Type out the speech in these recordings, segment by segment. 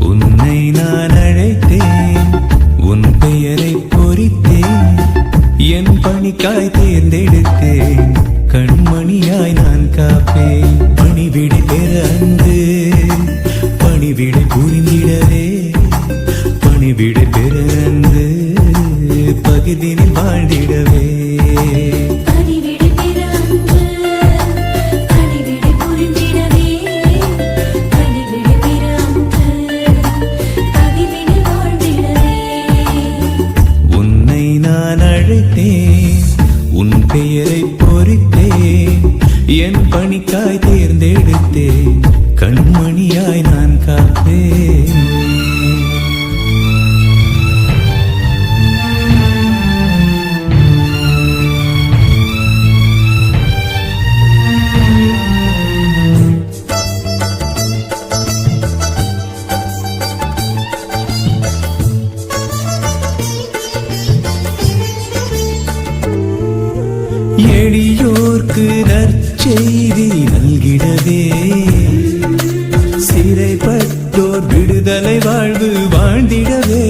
உன்னை நான் அழைத்தேன், உன் பெயரை பொறித்தேன், என் பணிக்காய் தேர்ந்தெடுத்தேன், கண்மணியாய் நான் காப்பேன். பணிவிடை பெற அன்று பணிவிடை புரிந்திடவே, பணிவிடை பெற அன்று பகுதியில் வாழ்ந்திடவே. உன் பெயரை பொறித்தேன், என் பணிக்காய் தேர்ந்தெடுத்தேன், கண்மணியாய் நான் காப்பேன். எளியோர்க்கு நற்செய்தி நல்கிடவே, சிறைப்பட்டோர் விடுதலை வாழ்வு வாழ்ந்திடவே,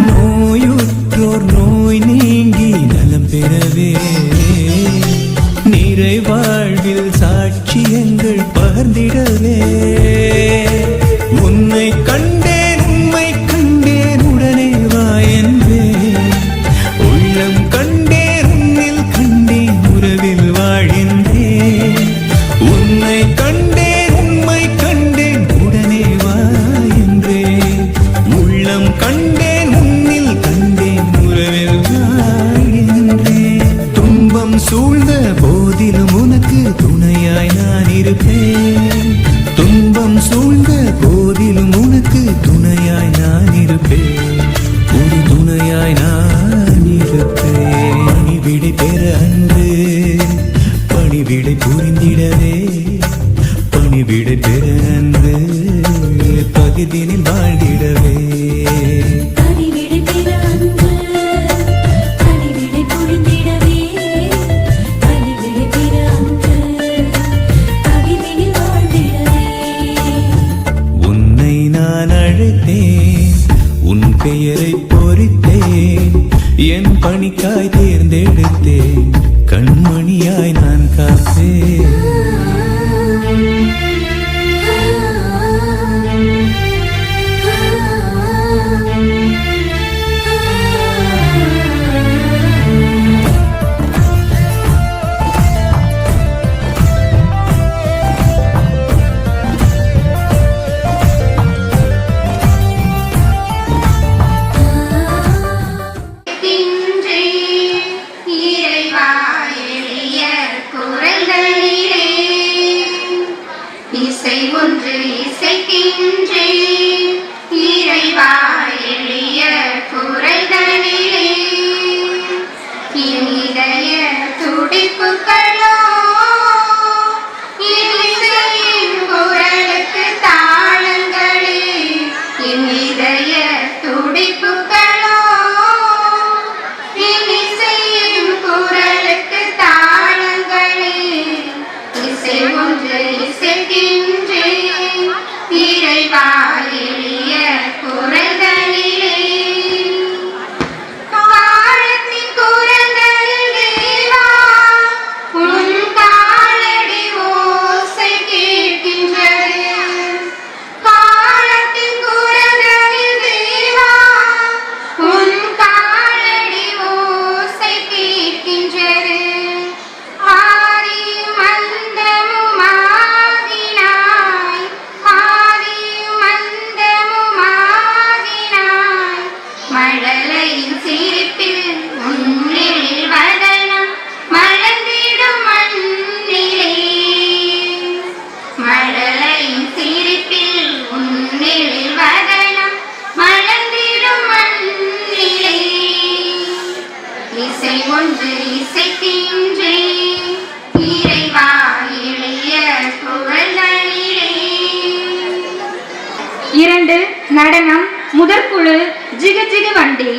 நோயுற்றோர் நோய் நீங்கி நலம் பெறவே, நிறை வாழ்வில் சாட்சியங்கள் பகிர்ந்திடவே. உன்னை கண்டேன், உண்மை கண்டேன், உடனே வா என்பேன், உள்ளம் கண்டேன், உறவில் வாழ்கின்றேன். உன்னை கண்டேன், உண்மை கண்டேன், உடனே வா என்றேன், உள்ளம் கண்டேன், உன்னில் கண்டேன், உறவில் வாழ்கின்றேன். துன்பம் சூழ்ந்த போதிலும் உனக்கு துணையாய் நான் இருப்பேன், துன்பம் சூழ்ந்த போதிலும் உனக்கு துணையாய் நான் இருப்பேன், ஒரு துணையாய் நான் இருப்பேன். பணிவிடை பெற அன்று பணிவிடை புரிந்திடவே, பணிவிடை பெற அன்று பகுதியில் வாழ்ந்திடவே. உன்னை நான் அழைத்தேன், உன் பெயரை பொறித்தேன், என் பணிக்காய் தேர்ந்தெடுத்தேன், கண்மணியாய் நான் காப்பேன். நடனம் முதற்குழு ஜிக ஜிக வண்டி.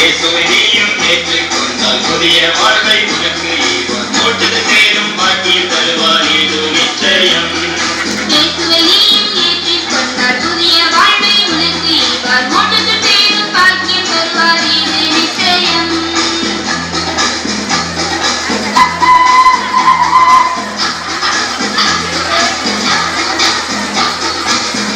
இயேசுவை நீயும் ஏற்றுக்கொண்டால் புதிய வாழ்வை உனக்கு ஈவார். மோட்சத்தில் சேரும் பாக்கியம் தருவார் இது நிச்சயம். இயேசுவை நீயும் ஏற்றுக்கொண்டால் புதிய வாழ்வை உனக்கு ஈவார். மோட்சத்தில் சேரும் பாக்கியம் தருவார் இது நிச்சயம்.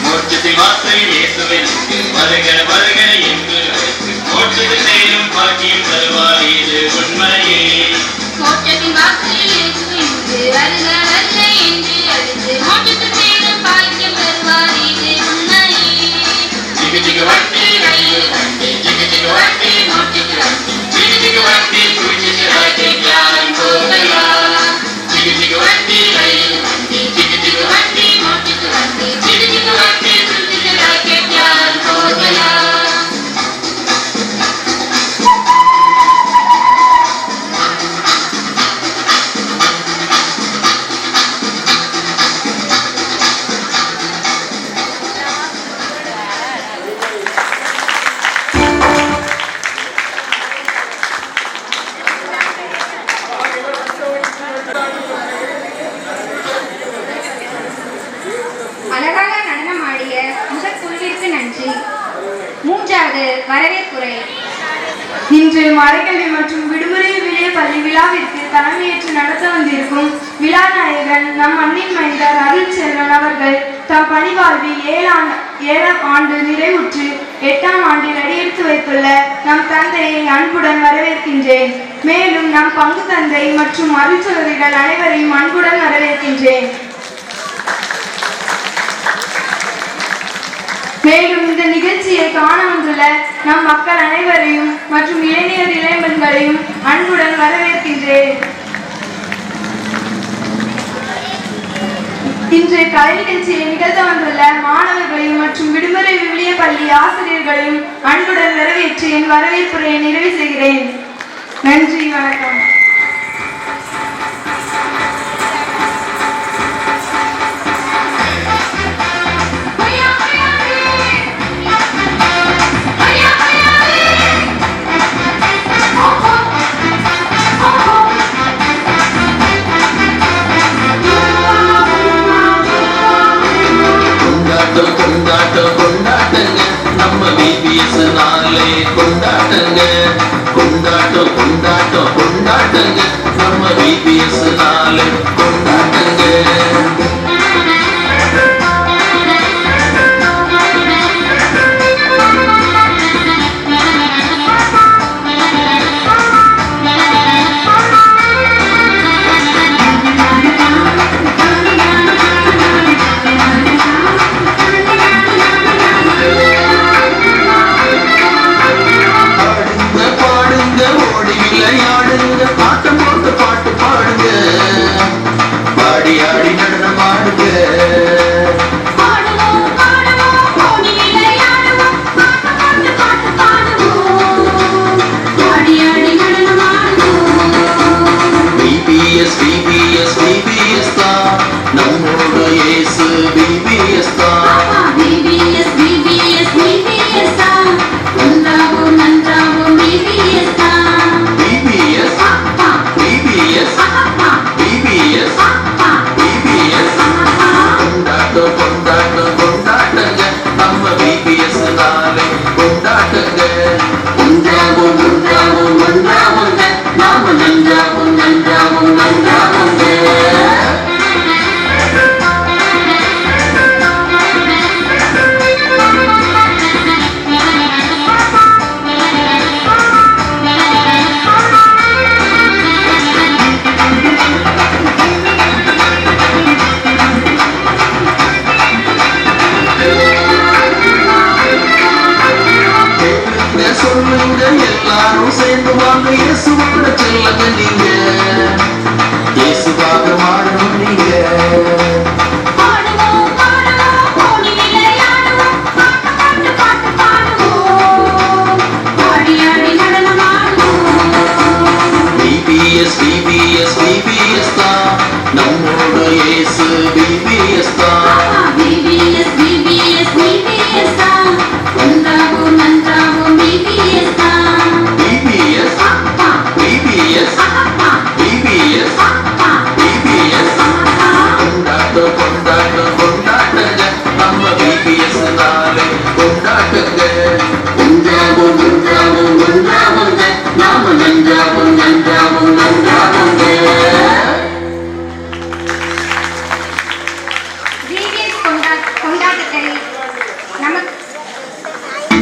மோட்சத்தின் வாசலில் இயேசுவிற்கு வருக வருக என்று அழைத்து மோட்சத்தில் சேரும் பாக்கியம் தருவார் இது உண்மையே. மோட்சத்தின் வாசலில் இயேசுவிற்கு வருக வருக என்று அழைத்து மோட்சத்தில் சேரும் பாக்கியம் தருவார் இது உண்மையே. ஜிகு ஜிகு வண்டி ரயில் வண்டி ஜிகு ஜிகு வண்டி மோட்சத்தில் வண்டி ஜிகு ஜிகு வண்டி சுவிசேஷ ராஜ்யத்தில் யாரும் போகலாம். ஜிகு ஜிகு வண்டி ரயில் வண்டி ஜிகு ஜிகு வண்டி மோட்சத்தில் வண்டி ஜிகு ஜிகு வண்டி சுவிசேஷ ராஜ்யத்தில் யாரும் போகலாம். அழகாக நடனமாடிய முதற் குழுவிற்கு நன்றி. மூன்றாவது வரவேற்புரை. இன்று மறைக்கல்வி மற்றும் விடுமுறை விளைய பள்ளி விழாவிற்கு தலைமையேற்று நடத்த வந்திருக்கும் விழா நாயகன் நம் மண்ணின் மைந்தர் அருள் செல்வன் அவர்கள் தம் பணிவாழ்வில் 7ஆம் ஆண்டு நிறைவுற்று 8ஆம் ஆண்டில் அடியெடுத்து வைத்துள்ள நம் தந்தையை அன்புடன் வரவேற்கின்றேன். மேலும் நம் பங்கு தந்தை மற்றும் அருள் சகோதரிகள் அனைவரையும் அன்புடன் வரவேற்கின்றேன். மேலும் இந்த நிகழ்ச்சியை காண வந்துள்ள நம் மக்கள் அனைவரையும் மற்றும் இளைஞர் இளைஞர்களையும் அன்புடன் வரவேற்கின்றேன். இன்றைய கலை நிகழ்ச்சியை நிகழ்த்த வந்துள்ள மாணவர்களையும் மற்றும் விடுமுறை விவிலிய பள்ளி ஆசிரியர்களையும் அன்புடன் வரவேற்று என் வரவேற்புரையை நிறைவு செய்கிறேன். நன்றி, வணக்கம். கொண்டாட்டங்க நம்ம பிபிஎஸ் நாளே கொண்டாட்டங்க. கொண்டாட்டம் கொண்டாட்டம் கொண்டாட்டங்க நம்ம பிபிஎஸ் நாளே கொண்டாட்டங்க. BBS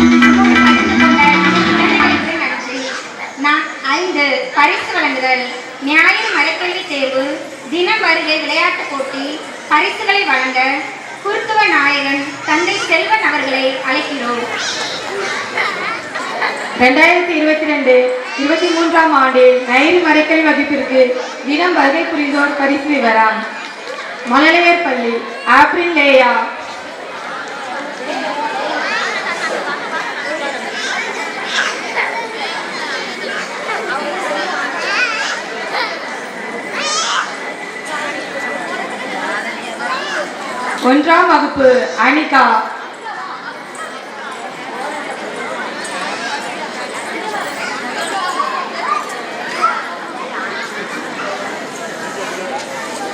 குழந்தைகளுக்கு நன்றி. 5 பரிசு வழங்குதல். ஞாயிறு மறைக்கல்வி தேர்வு, தினம் வருகை விளையாட்டுப் போட்டி பரிசுகளை வழங்க குருத்துவ நாயகன் தந்தை செல்வன் அவர்களை அழைக்கிறோம். 2022-23 ஆண்டில் ஞாயிறு மறைக்கல்வி வகுப்பிற்கு தினம் வருகை புரிந்தோர் பரிசு விவரம். மழலையர் பள்ளி ஆப்ரில் லேயா, ஒன்றாம் வகுப்பு அனிகா,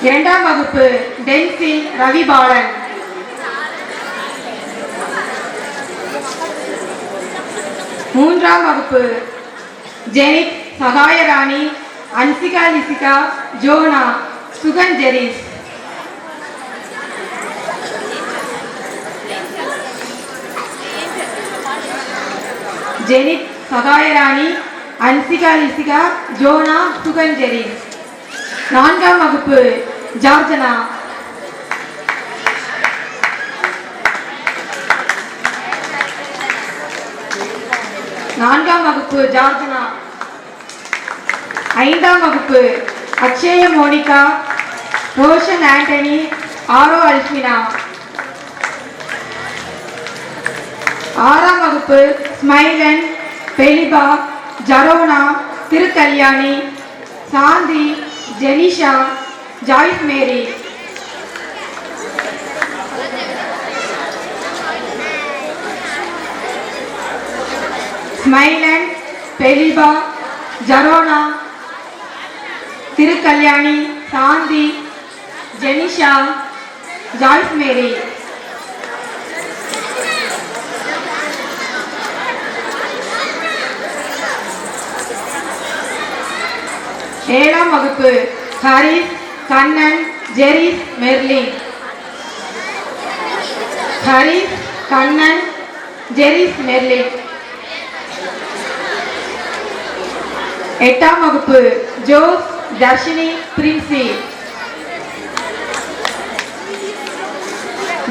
இரண்டாம் வகுப்பு டென்சில் ரவிபாலன், மூன்றாம் வகுப்பு ஜெனித் சகாயராணி, அன்சிகா லிசிகா, ஜோனா, சுகன் ஜெரிஸ், ஜெனித் சகாயராணி, அன்சிகா லிசிகா, ஜோனா, சுகன் ஜெரிஸ். நான்காம் வகுப்பு ஜார்ஜனா, ஐந்தாம் வகுப்பு அக்ஷய மோனிகா, ரோஷன் ஆண்டனி, ஆரோ அல்ஃபினா. ஆறாம் வகுப்பு Smilan, Pelipa, Jarona, Thirukalyani, Shanthi, Jenisha, Joyce Mary. Smilan, Pelipa, Jarona, Thirukalyani, Shanthi, Jenisha, Joyce Mary. ஏழாம் வகுப்பு ஹரிஸ், கண்ணன், ஜெரிஸ், மெர்லின். ஹரிஸ், கண்ணன், ஜெரிஸ், மெர்லின். எட்டாம் வகுப்பு ஜோஸ், தர்ஷினி, பிரின்சி.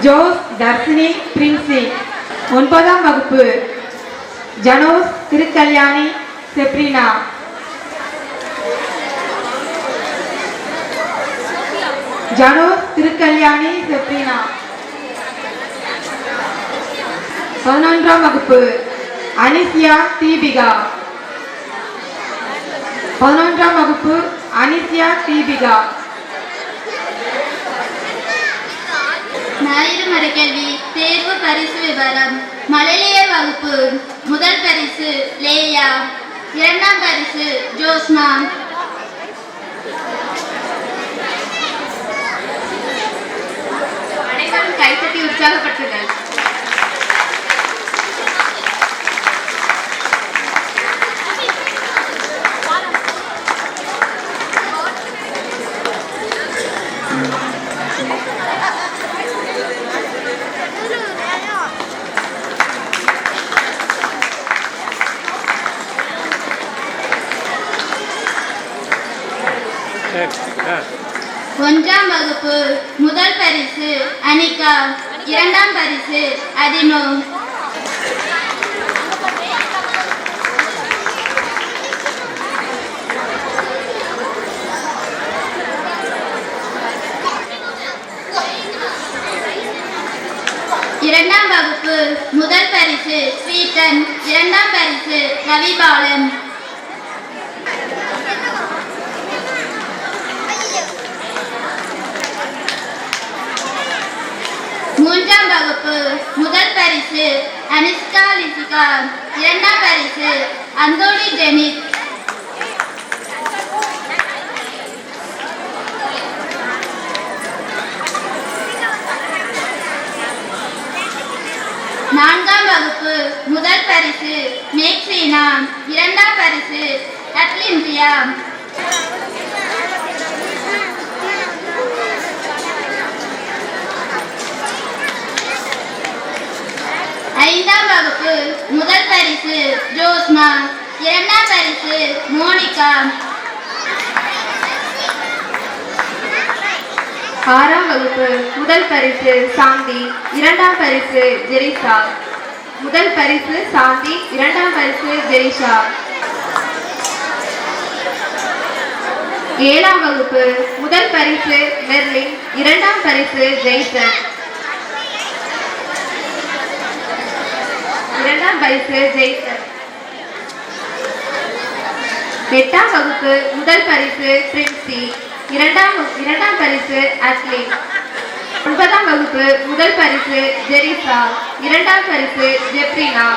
ஜோஸ், தர்ஷினி, பிரின்சி. ஒன்பதாம் வகுப்பு ஜனோஸ், திருக்கல்யாணி, செப்ரினா. ஜனோஸ், திருக்கல்யாணி, செப்ரினா. 11ஆம் வகுப்பு அனிசியா, தீபிகா. 11ஆம் வகுப்பு அனிசியா, தீபிகா. ஞாயிறு மறைக்கல்வி தேர்வு பரிசு விவரம். மழலையர் வகுப்பு முதல் பரிசு லேயா, இரண்டாம் பரிசு ஜோஸ்னா, அனைவரும் கைத்தட்டி உற்சாகப்பட்டுகள். ஒன்றாம் வகுப்பு முதல் பரிசு அனிகா, இரண்டாம் பரிசு அதினோ. இரண்டாம் வகுப்பு முதல் பரிசு ஸ்வீட்டன், இரண்டாம் பரிசு ரவிபாலன். மூன்றாம் வகுப்பு முதல் பரிசு அனிஸ்கா லிசிகா, இரண்டாம் பரிசு அந்தோனி ஜெனித். நான்காம் வகுப்பு முதல் பரிசு மேக்ஸீனா, இரண்டாம் பரிசு அட்லின்டியா. ஐந்தாம் வகுப்பு ஜோஷ்னா. இரண்டாம் பரிசு மோனிகா. ஆறாம் வகுப்பு முதல் பரிசு சாந்தி, இரண்டாம் பரிசு ஜெரிசா. முதல் பரிசு சாந்தி, இரண்டாம் பரிசு ஜெரிஷா. ஏழாம் வகுப்பு முதல் பரிசு மெர்லின், இரண்டாம் பரிசு ஜெய்சன். இரண்டாம் பரிசு ஜெய்சன். எட்டாம் வகுப்பு முதல் பரிசு பிரின்சி, இரண்டாம் பரிசு அஸ்லின். ஒன்பதாம் வகுப்பு முதல் பரிசு ஜெரிசா, இரண்டாம் பரிசு ஜெப்ரினா.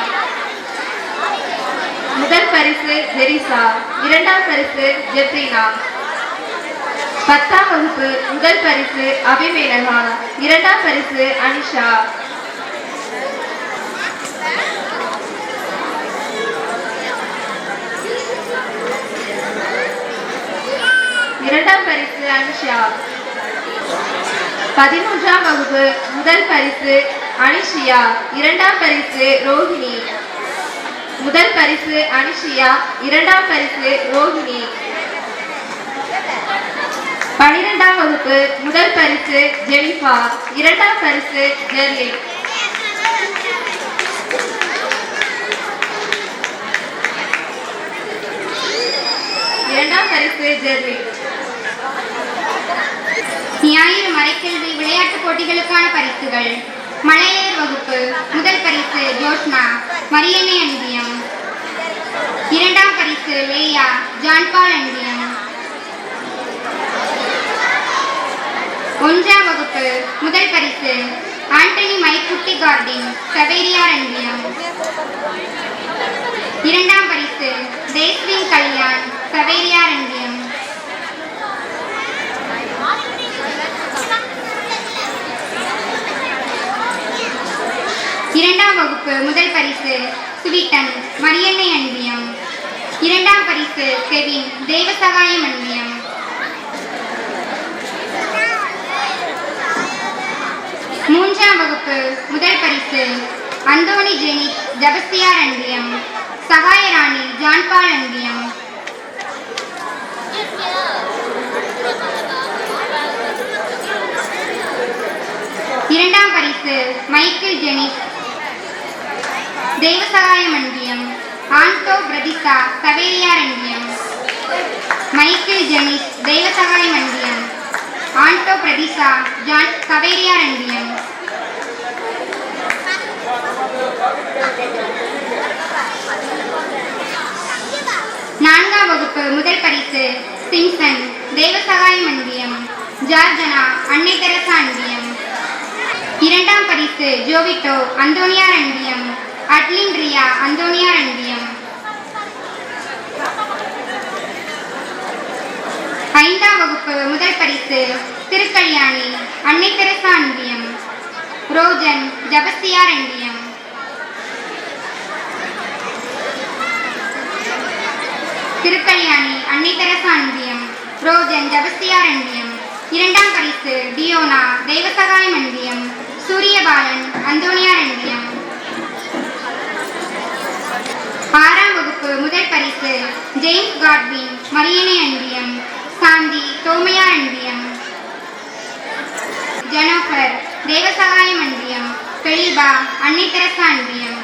முதல் பரிசு ஜெரிசா, இரண்டாம் பரிசு ஜெப்ரினா. பத்தாம் வகுப்பு முதல் பரிசு அபிமேலகா, இரண்டாம் பரிசு அனிஷா. இரண்டாம் பரிசு அனிஷா. 13ஆம் வகுப்பு முதல் பரிசு அனிஷியா, இரண்டாம் பரிசு ரோஹிணி. முதல் பரிசு அனிஷியா, இரண்டாம் பரிசு ரோஹிணி. 12ஆம் வகுப்பு முதல் பரிசு ஜெனிஃபா, இரண்டாம் பரிசு ஜெர்லின். இரண்டாம் பரிசு ஜெர்லின். ஞாயிறு மறைக்கல்வி விளையாட்டுப் போட்டிகளுக்கான பரிசுகள். மலையர் வகுப்பு முதல் பரிசு ஜோஷ்னா, மரியன்னை அன்பியம். இரண்டாம் பரிசு லேயா, ஜான்பால் அன்பியம். 1ஆம் வகுப்பு முதல் பரிசு ஆண்டனி மைக்குட்டி கார்டின், சவேரியார் அன்பியம். இரண்டாம் பரிசு தேஸ்வின் கல்யாண், சவேரியார் அன்பியம். இரண்டாம் வகுப்பு முதல் பரிசு சுவிட்டன், மரியன்னை அன்பியம். இரண்டாம் பரிசு கெவின், தேவசகாயம் அன்பியம். மூன்றாம் வகுப்பு முதல் பரிசு அந்தோனி ஜெனிக், ஜபஸ்தியார் அன்பியம். சகாயராணி, ஜான்பால் அன்பியம். இரண்டாம் பரிசு மைக்கேல் ஜெனிக், தேவசகாயம் அன்பியம். ஆண்டோ பிரதிசா, சவேரியார் அன்பியம். மைக்கேல் ஜெனிக், தேவசகாயம் அன்பியம். ஆண்டோ பிரதிசா, சவேரியார் அன்பியம். நான்காம் வகுப்பு முதல் பரிசு சிம்சன், தேவசகாயம் அன்பியம். ஜார்ஜனா, அன்னை தெரசா அன்பியம். இரண்டாம் பரிசு ஜோவிட்டோ, அந்தோனியார் அன்பியம். அட்லின் ரியா, அந்தோனியார் அன்பியம். ஐந்தாம் வகுப்பு முதல் பரிசு திருக்கல்யாணி, அன்னை தெரசா அன்பியம். ரோஜன், ஜபஸ்தியார் அன்பியம். திருக்கல்யாணி, அன்னை தெரசா அன்பியம். ரோஜன், ஜபஸ்தியார் அன்பியம். இரண்டாம் பரிசு டியோனா, தேவசகாயம் அன்பியம். சூரியபாலன், அந்தோனியார் அன்பியம். ஆறாம் வகுப்பு முதல் பரிசு ஜேம்ஸ் காட்வின், மரியன்னை அன்பியம். சாந்தி, தோமையார் அன்பியம். ஜெனோஃபர், தேவசகாயம் அன்பியம். பெலிபா, அன்னை தெரசா அன்பியம்.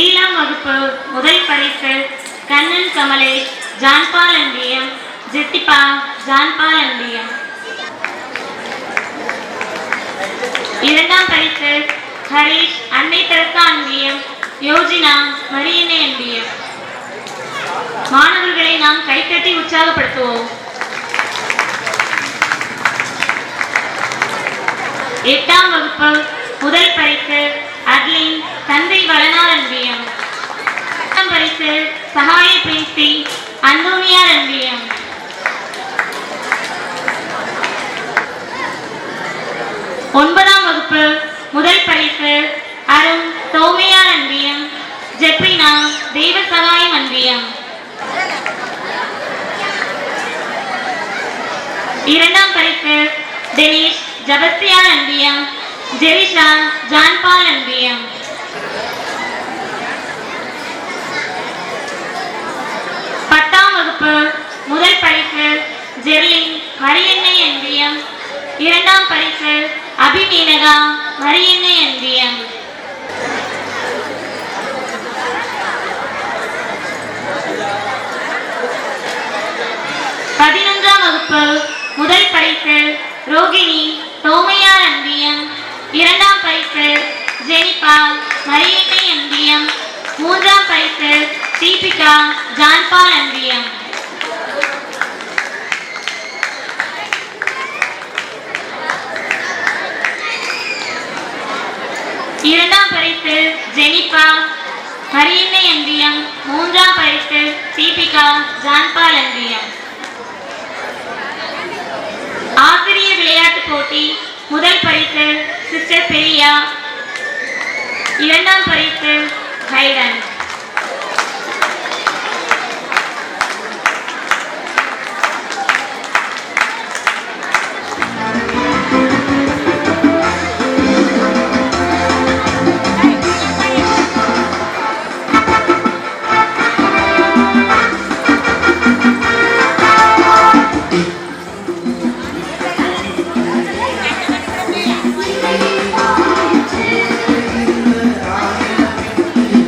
ஏழாம் வகுப்பு முதல் பரிசு கண்ணன் கமலேஷ், ஜான்பால் அன்பியம். ஜெத்திபா, ஜான்பால் அன்பியம். இரண்டாம் பரிசு ஹரீஷ், அன்னை தெரசா அன்பியம். யோஜினா, மரியன்னை அன்பியம். மாணவர்களை நாம் கைத்தட்டி உற்சாகப்படுத்துவோம். எட்டாம் வகுப்பு முதல் பரிசு அட்லின், தந்தை வளனார் அன்பியம். இரண்டாம் பரிசு சகாய பிரின்சி, அந்தோனியார் அன்பியம். ஒன்பதாம் வகுப்பு முதல் பரிசு அருண், தோமையார் அன்பியம். ஜெப்ரினா, தேவசகாயம் அன்பியம். இரண்டாம் பரிசு டெனிஷ் ஜபஸ்தியான் அன்பியம், ஜெரிஷா ஜான்பால் அன்பியம். பத்தாம் வகுப்பு முதல் பரிசு ஜெர்லின் மரியன்னை அன்பியம், இரண்டாம் பரிசு அபிமீனகா மரியன்னை அன்பியம். பதினொன்றாம் வகுப்பு முதல் பரிசு ரோகிணி தோமையார் அன்பியம், இரண்டாம் பரிசு ஜெனிபா மரியன்னை அன்பியம், மூன்றாம் பரிசு தீபிகா ஜான்பால் அன்பியம். இரண்டாம் பரிசு ஜெனிபா மரியன்னை அன்பியம், மூன்றாம் பரிசு தீபிகா ஜான்பால் அன்பியம். ஆசிரியர் விளையாட்டுப் போட்டி முதல் பரிசு சிஸ்டர் பெரியா, இரண்டாம் பரிசு ஹைடன்.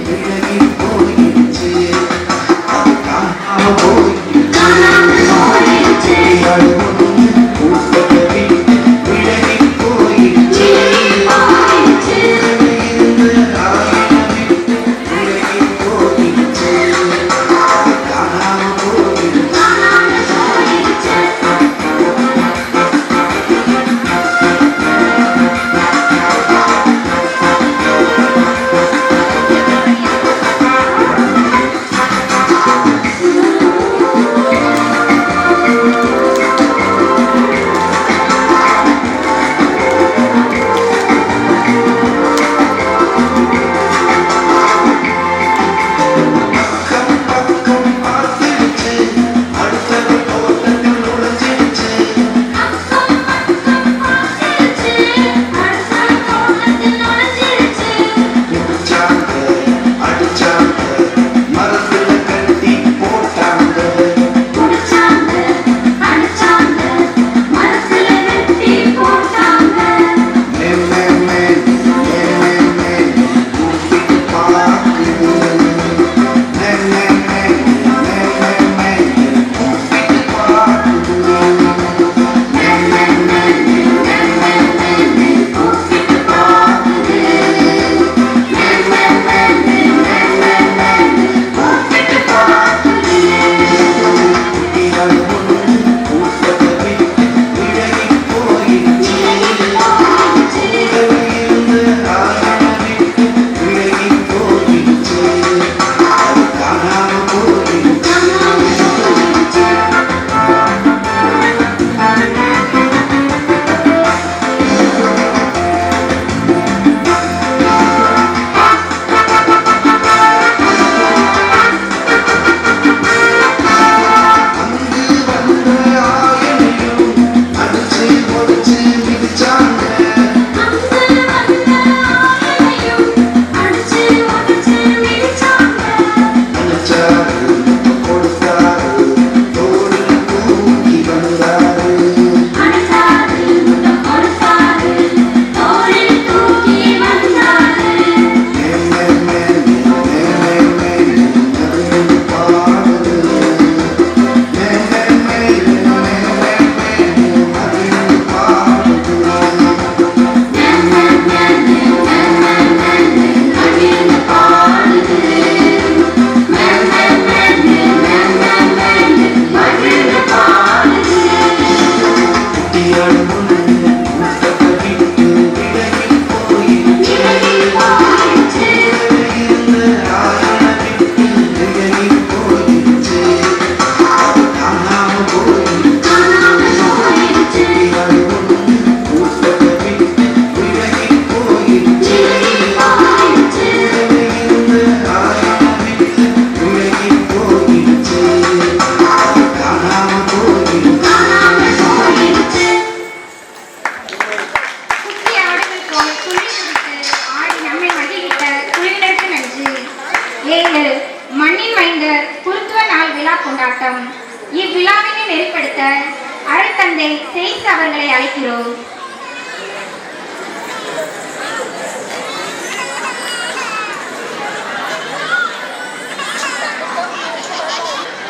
விலகி அருட்தந்தை சேஸ் அவர்களை அழைக்கிறோம்.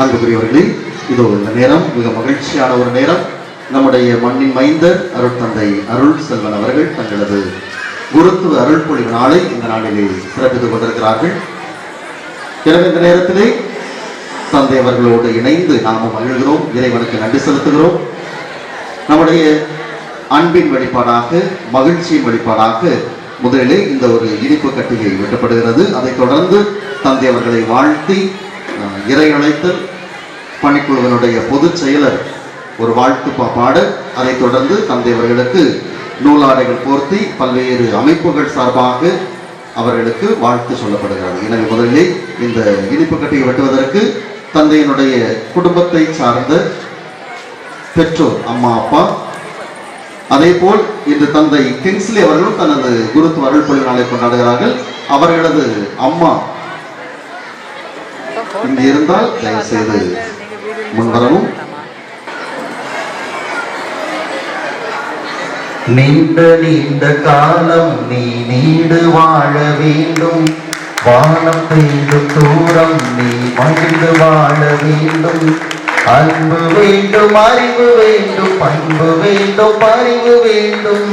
அன்புக்குரியவர்களே, இதோ இந்த நேரம் மிக மகிழ்ச்சியான ஒரு நேரம். நம்முடைய மண்ணின் மைந்தர் அருட்தந்தை அருள் செல்வன் அவர்கள் தங்களது குருத்துவ அருள்பொழிவு நாளை இந்த நாளிலே சிறப்பித்துக் கொண்டிருக்கிறார்கள். எனவே இந்த நேரத்திலே தந்தை அவர்களோடு இணைந்து நாமும் மகிழ்கிறோம், இறைவனுக்கு நன்றி செலுத்துகிறோம். நம்முடைய அன்பின் வெளிப்பாடாக, மகிழ்ச்சியின் வெளிப்பாடாக முதலிலே இந்த ஒரு இனிப்பு கட்டிகை வெட்டப்படுகிறது. அதைத் தொடர்ந்து தந்தை அவர்களை வாழ்த்தி இறை அழைத்தல் பணிக்குழுவினுடைய பொதுச் செயலர் ஒரு வாழ்த்து பாட, அதைத் தொடர்ந்து தந்தை அவர்களுக்கு நூலாடைகள் போர்த்தி பல்வேறு அமைப்புகள் சார்பாக அவர்களுக்கு வாழ்த்து சொல்லப்படுகிறது. எனவே முதலிலே இந்த இனிப்பு கட்டியை வெட்டுவதற்கு தந்தையினுடைய குடும்பத்தை சார்ந்த பெற்றோர், அம்மா அப்பா, அதே போல் இந்த தந்தை கிங்ஸ்லி அவர்களும் தனது குருத்துவ அருள்பொழிவு நாளை கொண்டாடுகிறார்கள். அவர்களது அம்மா இங்கு இருந்தால் தயவு செய்து முன்வரவும். நீண்ட நீண்ட காலம் நீ நீடு வாழ வேண்டும், வானம் பெய்தும் தூரம் நீ மகிழ்ந்து வாழ வேண்டும். அன்பு வேண்டும், அறிவு வேண்டும், பண்பு வேண்டும், பரிவு வேண்டும்.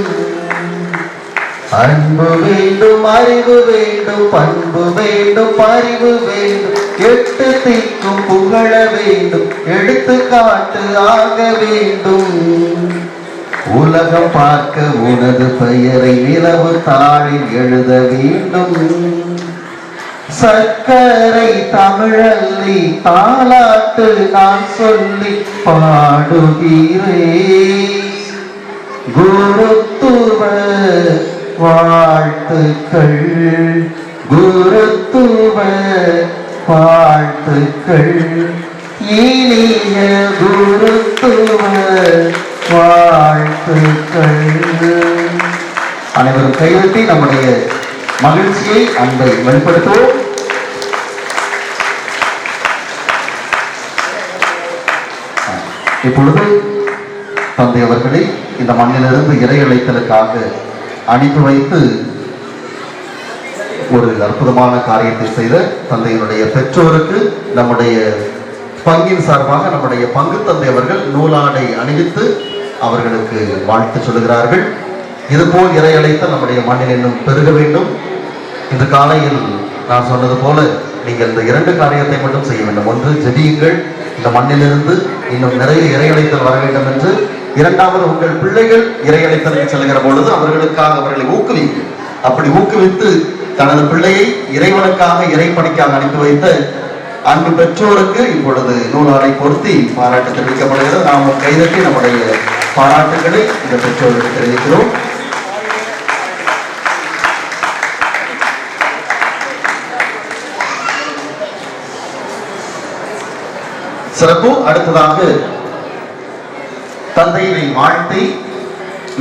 அன்பு வேண்டும், அறிவு வேண்டும், பண்பு வேண்டும், பரிவு வேண்டும். எட்டு திக்கும் புகழ வேண்டும், எடுத்துக்காட்டு ஆக வேண்டும். உலகம் பார்க்க உனது பெயரை நிலவு தாளில் எழுத வேண்டும். சர்க்கரை தமிழல்லி தாலாட்டு நான் சொல்லி பாடுகிறேன். குருத்துவ வாழ்த்துக்கள், குருத்துவ வாழ்த்துக்கள், இனிய குருத்துவ வாழ்த்துக்கள். அனைவரும் கையெழுத்தி நம்முடைய மகிழ்ச்சியை, அன்பை வெளிப்படுத்துவோம். இப்பொழுது தந்தை அவர்களை இந்த மண்ணிலிருந்து இறை அழைத்தலுக்காக அனுப்பி வைத்து ஒரு அற்புதமான காரியத்தை செய்த தந்தையினுடைய பெற்றோருக்கு நம்முடைய பங்கின் சார்பாக நம்முடைய பங்கு தந்தை அவர்கள் நூலாடை அணிவித்து அவர்களுக்கு வாழ்த்து சொல்லுகிறார்கள். இதுபோல் இறை அழைத்தல் நம்முடைய மண்ணில் இன்னும் பெருக வேண்டும். இன்று காலையில் நான் சொன்னது போல நீங்கள் இந்த இரண்டு காரியத்தை மட்டும் செய்ய வேண்டும். ஒன்று, ஜெபியுங்கள், இந்த மண்ணிலிருந்து இன்னும் நிறைய இறை அழைத்தல் வர வேண்டும் என்று. இரண்டாவது, உங்கள் பிள்ளைகள் இறை அழைத்தலுக்கு செல்கிற பொழுது அவர்களுக்காக அவர்களை ஊக்குவிங்கள். அப்படி ஊக்குவித்து தனது பிள்ளையை இறைவனுக்காக இறைப்பணிக்காக அனுப்பி வைத்த அன்பு பெற்றோருக்கு இப்பொழுது நூலாடை பொருத்தி பாராட்டு தெரிவிக்கப்படுகிறது. நாம் கைதட்டி நம்முடைய பாராட்டுகளை இந்த பெற்றோருக்கு தெரிவிக்கிறோம். சிறப்பு. அடுத்ததாக தந்தையை வாழ்த்தி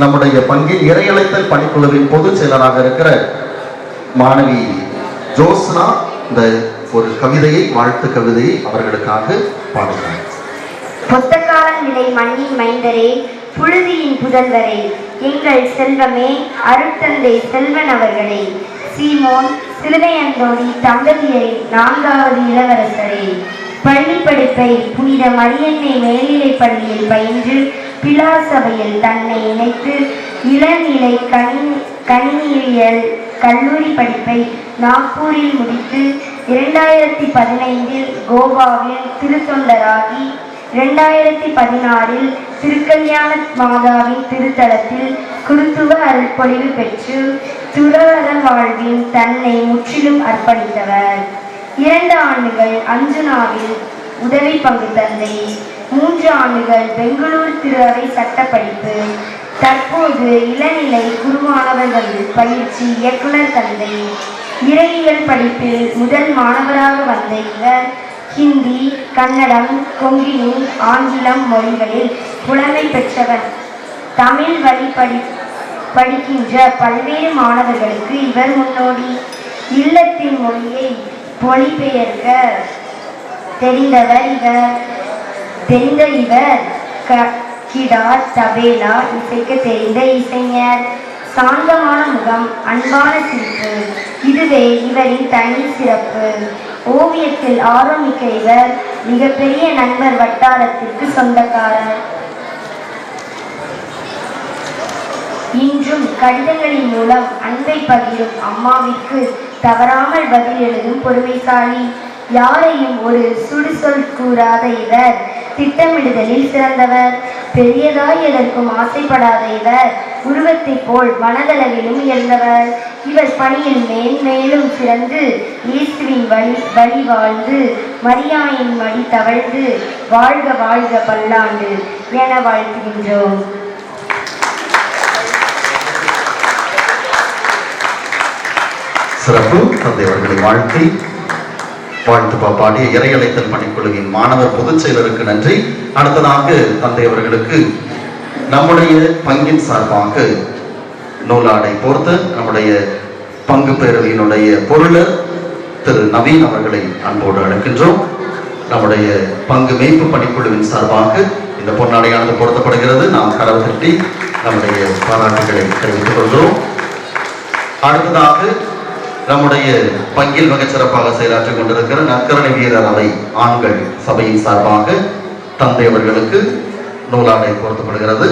நம்முடைய பங்கில் இறையழைத்தல் பணிக்குழுவின் பொதுச் செயலராக இருக்கிற மாணவி ஜோஸ்னா இந்த ஒரு கவிதையை, வாழ்த்து கவிதையை அவர்களுக்காக பாடுகிறார். பொத்தக்கால நிலை மண்ணின் மைந்தரே, புழுதியின் புதல்வரே, எங்கள் செல்வமே, அருட்தந்தை செல்வன் அவர்களே, சீமோன் சிலுவை அந்தோணி தம்பதியரின் 4வது இளவரசரே, பள்ளி படிப்பை புனித மரியன்னை மேல்நிலை பள்ளியில் பயின்று பிலா சபையில் தன்னை இணைத்து இளநிலை கணினியியல் கல்லூரி படிப்பை நாக்பூரில் முடித்து 2015 கோவாவில் திருத்தொண்டராகி 2016 திருக்கல்யாண மாதாவின் திருத்தலத்தில் குருத்துவ அருள்பொழிவு பெற்று துறவற வாழ்வில் தன்னை முற்றிலும் அர்ப்பணித்தவர். 2 ஆண்டுகள் அஞ்சுனாவில் உதவி பங்கு தந்தை, 3 ஆண்டுகள் பெங்களூர் திரு அவை சட்ட படிப்பு, தற்போது இளநிலை குருமாணவர்கள் பயிற்சி இயக்குனர் தந்தை. இறையியல் படிப்பில் முதல் மாணவராக வந்த இவர் ஹிந்தி, கன்னடம், கொங்கினி, ஆங்கிலம் மொழிகளில் புலமை பெற்றவர். தமிழ் வழி படிக்கின்ற பல்வேறு மாணவர்களுக்கு இவர் முன்னோடி. இல்லத்தின் மொழியை மொழிபெயர்க்க தெரிந்த இவர் கிடார் தபேலா இசைக்க தெரிந்த இசைஞர். சாந்தமான முகம், அன்பான சிரிப்பு, இதுவே இவரின் தனி சிறப்பு. ஓவியத்தில் ஆர்வமிக்க இவர் மிகப்பெரிய நண்பர் வட்டாரத்திற்கு சொந்தக்காரர். இன்றும் கடிதங்களின் மூலம் அன்பை பகிரும் அம்மாவிற்கு தவறாமல் பதில் எழுதும் பொறுமைசாலி. யாரையும் ஒரு சுடுசொல் கூறாத இவர் திட்டமிடுதலில் சிறந்தவர். பெரியதாய் எதற்கும் ஆசைப்படாத இவர் உருவத்தை போல் மனதளவிலும் உயர்ந்தவர். இவர் பணியில் மேன்மேலும் சிறந்து இயேசுவின் வழி வாழ்ந்து மரியாயின் மடி தவழ்ந்து வாழ்க வாழ்க பல்லாண்டு என வாழ்த்துகின்றோம். சிறப்பு. தந்தை அவர்களை வாழ்த்தி வாழ்த்து பாடிய இறையலைத்தல் பணிக்குழுவின் மாணவர் பொதுச் செயலருக்கு நன்றி. அடுத்ததாக தந்தை அவர்களுக்கு நம்முடைய பங்கின் சார்பாக நூலாடை போர்த்த நம்முடைய பங்கு பேரவையினுடைய பொருளர் திரு நவீன் அவர்களை அன்போடு அழைக்கின்றோம். நம்முடைய பங்கு மேய்ப்பு பணிக்குழுவின் சார்பாக இந்த பொன்னாடையானது பொருத்தப்படுகிறது. நாம் கரவு தட்டி நம்முடைய பாராட்டுகளை தெரிவித்துக் கொள்கிறோம். அடுத்ததாக நம்முடைய பங்கில் மிகச் சிறப்பாக செயலாற்றிக் கொண்டிருக்கிற நற்கரணை வீரர் அவை ஆண்கள் சபையின் சார்பாக தந்தை அவர்களுக்கு நூலாடை பொருத்தப்படுகிறது.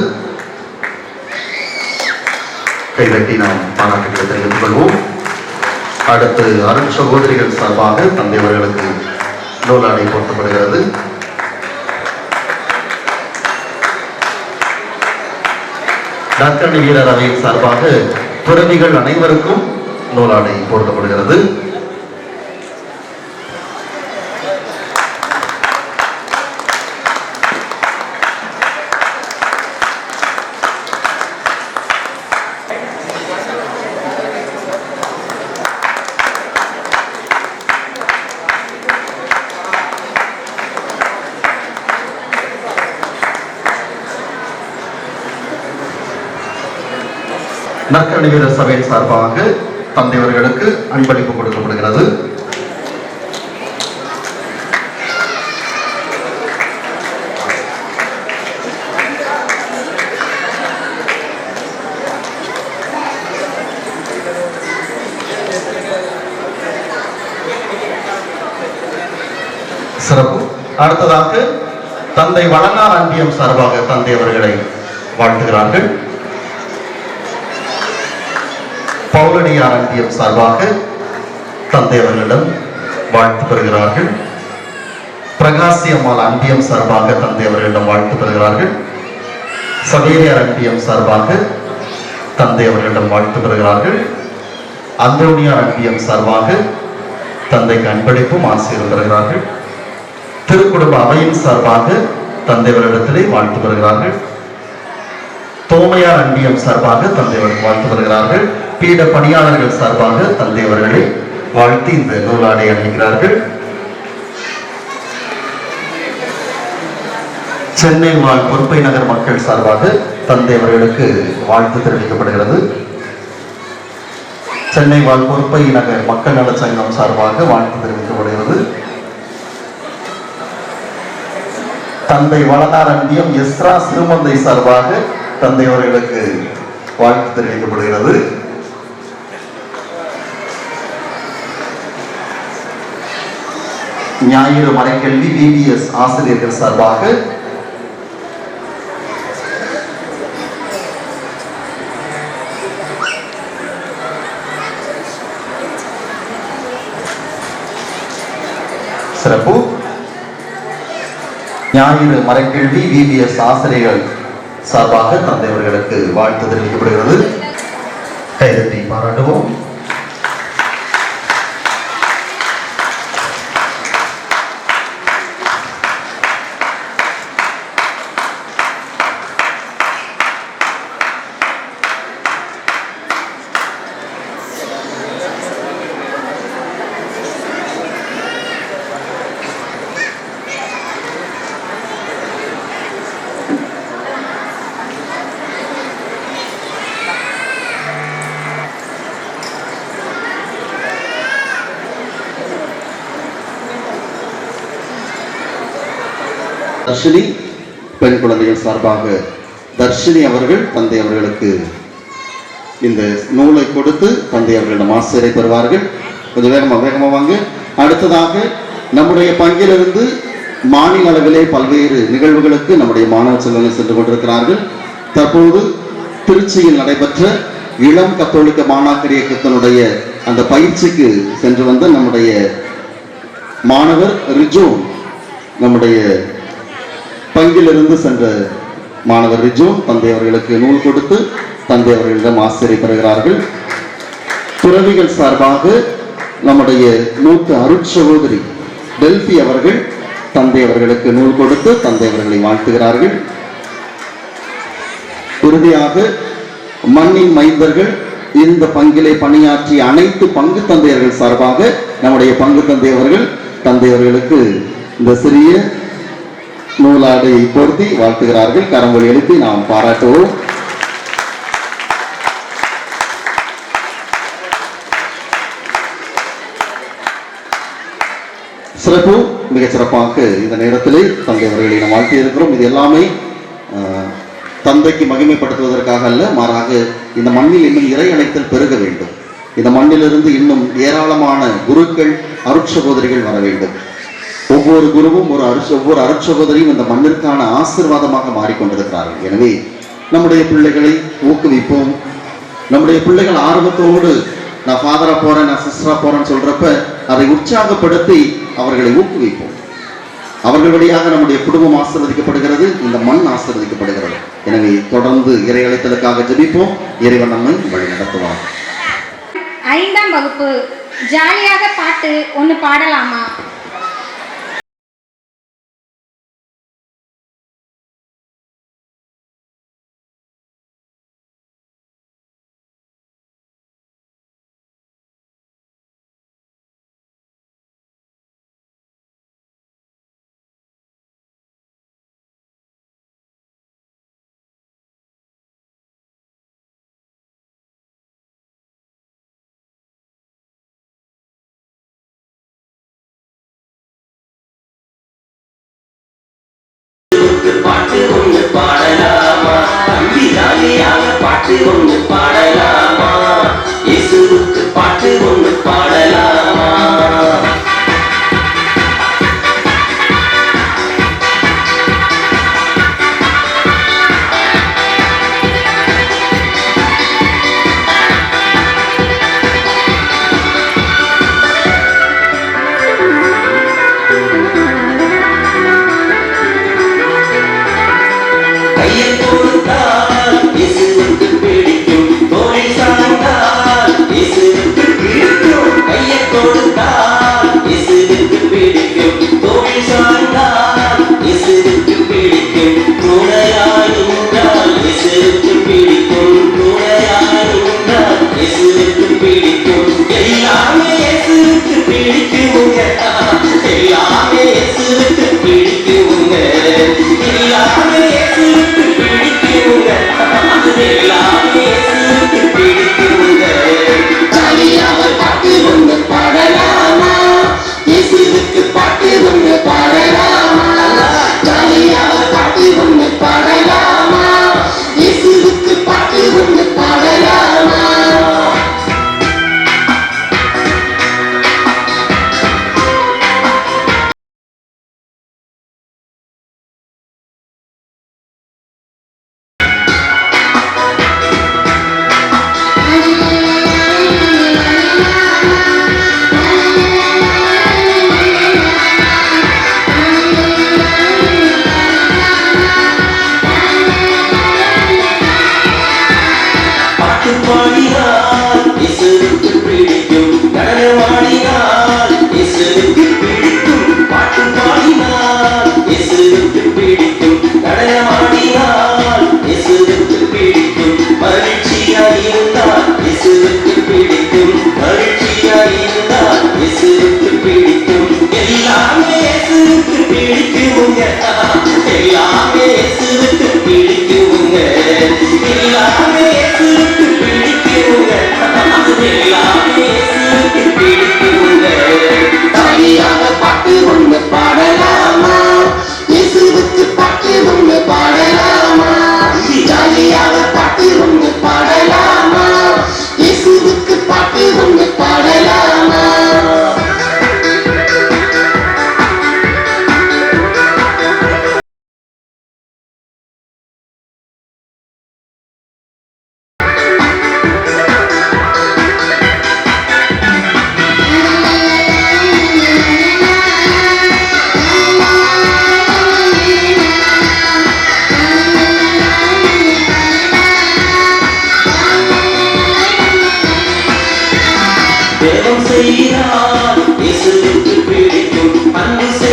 கைகட்டி நாம் பாராட்டுகளை தெரிவித்துக் கொள்வோம். அடுத்து அருண் சகோதரிகள் சார்பாக தந்தை அவர்களுக்கு நூலாடை பொருத்தப்படுகிறது. நற்கரணை வீரர் அவையின் சார்பாக துறவிகள் அனைவருக்கும் நூலாடை போர்த்தப்படுகிறது. நற்கரணை வீரர் சபையின் சார்பாக தந்தையவர்களுக்கு அன்பளிப்பு கொடுக்கப்படுகிறது. சிறப்பு. அடுத்ததாக தந்தை வளனார் அன்பியம் சார்பாக தந்தை அவர்களை வாழ்த்துகிறார்கள். பவுலடியார் அன்பியம் சார்பாக தந்தை அவர்களிடம் வாழ்த்து பெறுகிறார்கள். பிரகாசி அம்மாள் அன்பியம் சார்பாக தந்தை அவர்களிடம் வாழ்த்து பெறுகிறார்கள். சவேரியார் அன்பியம் சார்பாக தந்தை அவர்களிடம் வாழ்த்து பெறுகிறார்கள். அந்தோனியார் அன்பியம் சார்பாக தந்தைக்கு அன்பளிப்பும் ஆசீர்வாதம் பெறுகிறார்கள். திருக்குடும்ப அவையின் சார்பாக தந்தை அவர்களிடத்திலே வாழ்த்து பெறுகிறார்கள். தோமையார் அன்பியம் சார்பாக தந்தை அவர்கள் வாழ்த்து பெறுகிறார்கள். பீட பணியாளர்கள் சார்பாக தந்தை அவர்களை வாழ்த்தி இந்த நூலாடை அணிகிறார்கள். சென்னை வாழ் பொறுப்பை நகர் மக்கள் சார்பாக தந்தை அவர்களுக்கு வாழ்த்து தெரிவிக்கப்படுகிறது. சென்னை வாழ் பொறுப்பை நகர் மக்கள் நல சங்கம் சார்பாக வாழ்த்து தெரிவிக்கப்படுகிறது. தந்தை வளனார் அன்பியம் எஸ்ரா சிறுமந்தை சார்பாக தந்தை அவர்களுக்கு வாழ்த்து தெரிவிக்கப்படுகிறது. ஞாயிறு மறைக்கல்வி VBS ஆசிரியர்கள் சார்பாக சிறப்பு. ஞாயிறு மறைக்கல்வி VBS ஆசிரியர்கள் சார்பாக தந்தை அவர்களுக்கு வாழ்த்து தெரிவிக்கப்படுகிறது. கைதட்டி பாராட்டுவோம். தர்ஷினி பெண் குழந்தைகள் சார்பாக தர்ஷினி அவர்கள் தந்தை அவர்களுக்கு இந்த நூலை கொடுத்து தந்தை அவர்களிடம் ஆசிரியரை பெறுவார்கள். கொஞ்சம் வேகமாக வாங்க. அடுத்ததாக நம்முடைய பங்கிலிருந்து மாநில அளவிலே பல்வேறு நிகழ்வுகளுக்கு நம்முடைய மாணவ செல்வங்கள் சென்று கொண்டிருக்கிறார்கள். தற்போது திருச்சியில் நடைபெற்ற இளம் கத்தோலிக்க மாணாக்கர் இயக்கத்தினுடைய அந்த பயிற்சிக்கு சென்று வந்த நம்முடைய மாணவர் ரிஜு, நம்முடைய பங்கிலிருந்து சென்ற மாணவர் ரிஜு தந்தை அவர்களுக்கு நூல் கொடுத்து தந்தை அவர்களிடம் ஆசிரியை பெறுகிறார்கள். துறவிகள் சார்பாக நம்முடைய மூத்த அருட்சகோதரி டெல்பி அவர்கள் தந்தை அவர்களுக்கு நூல் கொடுத்து தந்தை அவர்களை வாழ்த்துகிறார்கள். இறுதியாக மண்ணின் மைந்தர்கள் இந்த பங்கிலே பணியாற்றிய அனைத்து பங்கு தந்தையர்கள் சார்பாக நம்முடைய பங்கு தந்தை அவர்கள் தந்தை அவர்களுக்கு இந்த சிறிய நூலாடையை பொருத்தி வாழ்த்துகிறார்கள். கரங்களை எழுப்பி நாம் பாராட்டுவோம். சிறப்பு மிகச் சிறப்பாக இந்த நேரத்திலே தந்தை அவர்களை நாம் வாழ்த்தி இருக்கிறோம். இது எல்லாமே தந்தைக்கு மகிமைப்படுத்துவதற்காக அல்ல, மாறாக இந்த மண்ணில் இன்னும் இறை அழைத்தல் பெருக வேண்டும். இந்த மண்ணிலிருந்து இன்னும் ஏராளமான குருக்கள் அருட்சகோதரிகள் வர வேண்டும். ஒவ்வொரு குருவும் ஒவ்வொரு அருட்சகோதரியும் இந்த மண்ணிற்கான ஆசீர்வாதமாக மாறிக்கொண்டிருக்கிறார்கள். எனவே நம்முடைய பிள்ளைகளை ஊக்குவிப்போம். நம்முடைய பிள்ளைகள் ஆர்வத்தோடு நான் ஃபாதரா போறேன், நான் சிஸ்டரா போறேன்னு சொல்றப்ப அதை உற்சாகப்படுத்தி அவர்களை ஊக்குவிப்போம். அவர்கள் வழியாக நம்முடைய குடும்பம் ஆசீர்வதிக்கப்படுகிறது, இந்த மண் ஆசீர்வதிக்கப்படுகிறது. எனவே தொடர்ந்து இறை அழைத்தலுக்காக ஜெபிப்போம். இறைவன் நம்மை வழி நடத்துவார். 5ஆம் வகுப்பு ஜாலியாக பாட்டு ஒன்று பாடலாமா? பாட்டு ஒன்று பாடலாமா? தம்பி ஜாலியாக பாட்டு ஒன்று பாடலாமா? இயேசுவுக்கு பாட்டு ஒன்று பாடலாமா? கையில் கொடுத்தால் இயேசுவுக்கு பிடிக்கும்.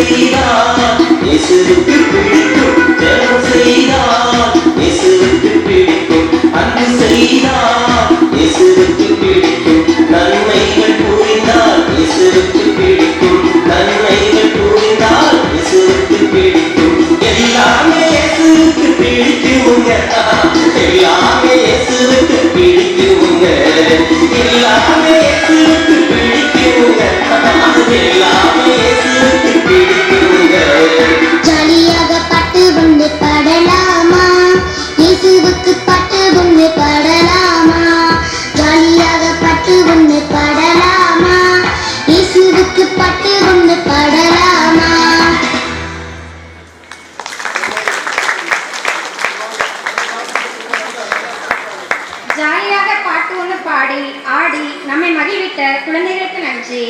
செய்தால் இயேசுவுக்கு பிடிக்கும். ஜெபம் செய்தால் இயேசுவுக்கு பிடிக்கும். அன்பு செய்தால் இயேசுவுக்கு பிடிக்கும். நன்மைகள் புரிந்தால் இயேசுவுக்கு பிடிக்கும். நன்மைகள் புரிந்தால் இயேசுவுக்கு பிடிக்கும். எல்லாமே இயேசுவுக்கு பிடிக்குமுங்க. எல்லாமே இயேசுவுக்கு பிடிக்குமுங்க. எல்லாமே இயேசுவுக்கு பிடிக்குமுங்க. எல்லாமே இயேசுவுக்கு பிடிக்குமுங்க. ஜாலியாக பாட்டு ஒன்று பாடலாமா? இயேசுவுக்கு பாட்டு ஒன்று பாடலாமா? ஜாலியாக பாட்டு ஒன்று பாடலாமா? இயேசுவுக்கு பாட்டு ஒன்று பாடலாமா? ஜாலியாக பாட்டு ஒன்று பாடி ஆடி நம்மை மகிழ்வித்த குழந்தைகளுக்கு நன்றி.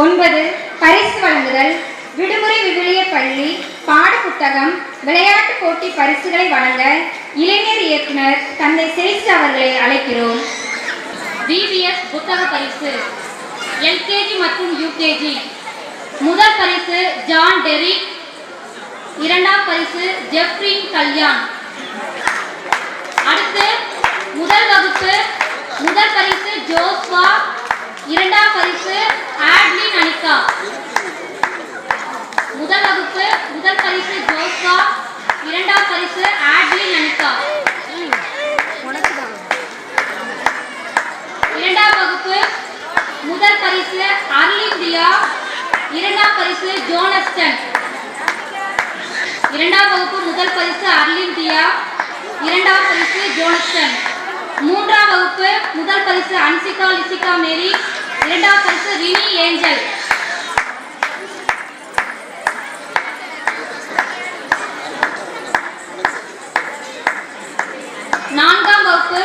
9 பரிசு வழங்குதல். விடுமுறை விவிலிய பள்ளி பாட புத்தகம் விளையாட்டு போட்டி பரிசுகளை வழங்க இளைஞர் இயக்குனர் தந்தை சேஷ் அவர்களை அழைக்கிறோம். விவிஎஸ் புத்தக பரிசு எல்கேஜி மற்றும் யூகேஜி. முதல் பரிசு ஜான் டெரிக். இரண்டாம் பரிசு ஜெஃப்ரின் கல்யாண். அடுத்து முதல் வகுப்பு முதல் பரிசு ஜோஸ்வா. இரண்டாம் பரிசு ஆட்லின் அனிகா. முதல் வகுப்பு முதல் பரிசு ஜோஸ்வா. இரண்டாம் பரிசு ஆட்லின் அனிகா. இரண்டாம் வகுப்பு முதல் பரிசு அர்லின் தியா. இரண்டாம் பரிசு ஜோனஸ்டன். இரண்டாம் வகுப்பு முதல் பரிசு அர்லின் தியா. இரண்டாம் பரிசு ஜோனஸ்டன். மூன்றாம் வகுப்பு முதல் பரிசு அன்சிகா லிசிகா மேரி. இரண்டாம் பரிசு ரினி ஏஞ்சல். நான்காம் வகுப்பு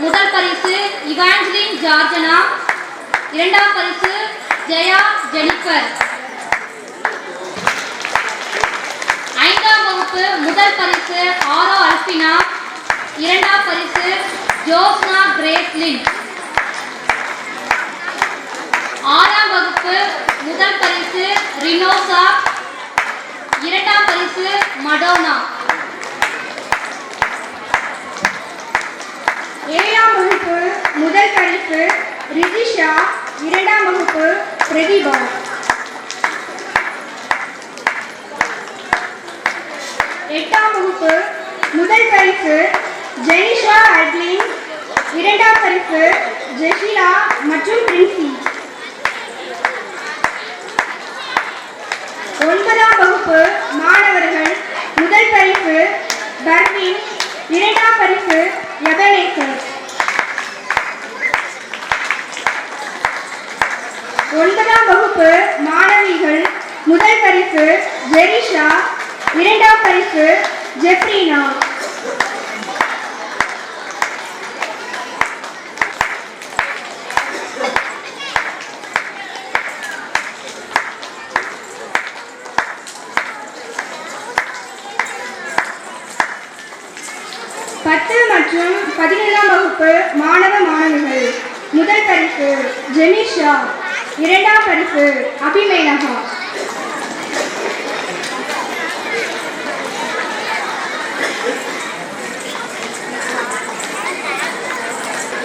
முதல் பரிசு இவாஞ்சலின் ஜார்ஜனா. இரண்டாம் பரிசு ஜெயா ஜெனிஃபர். ஐந்தாம் வகுப்பு முதல் பரிசு ஆரோ அல்பினா. இரண்டாம் பரிசு ஜோஸ்னா கிரேஸ்லின். ஆறாம் வகுப்பு முதல் பரிசு ரினோசா. இரண்டாம் பரிசு மடோனா. 7ஆம் வகுப்பு முதல் பரிசு ரிதிஷா. இரண்டாம் வகுப்பு பிரதிபா. 8ஆம் வகுப்பு முதல் பரிசு ஜெனிஷா அட்லின். இரண்டாம் பரிசு ஜெஷிலா மற்றும் பிரின்சி. 9ஆம் வகுப்பு மாணவர்கள் முதல் பரிசு பர்வீன். இரண்டாம் பரிசு யபனேசர். 9ஆம் வகுப்பு மாணவிகள் முதல் பரிசு ஜெரிஷா. இரண்டாம் பரிசு ஜெப்ரீனா. 10 மற்றும் 11ஆம் வகுப்பு மாணவ மாணவிகள் முதல் பரிசு ஜெனிஷா. இரண்டாம் பரிசு அபிமேனகா.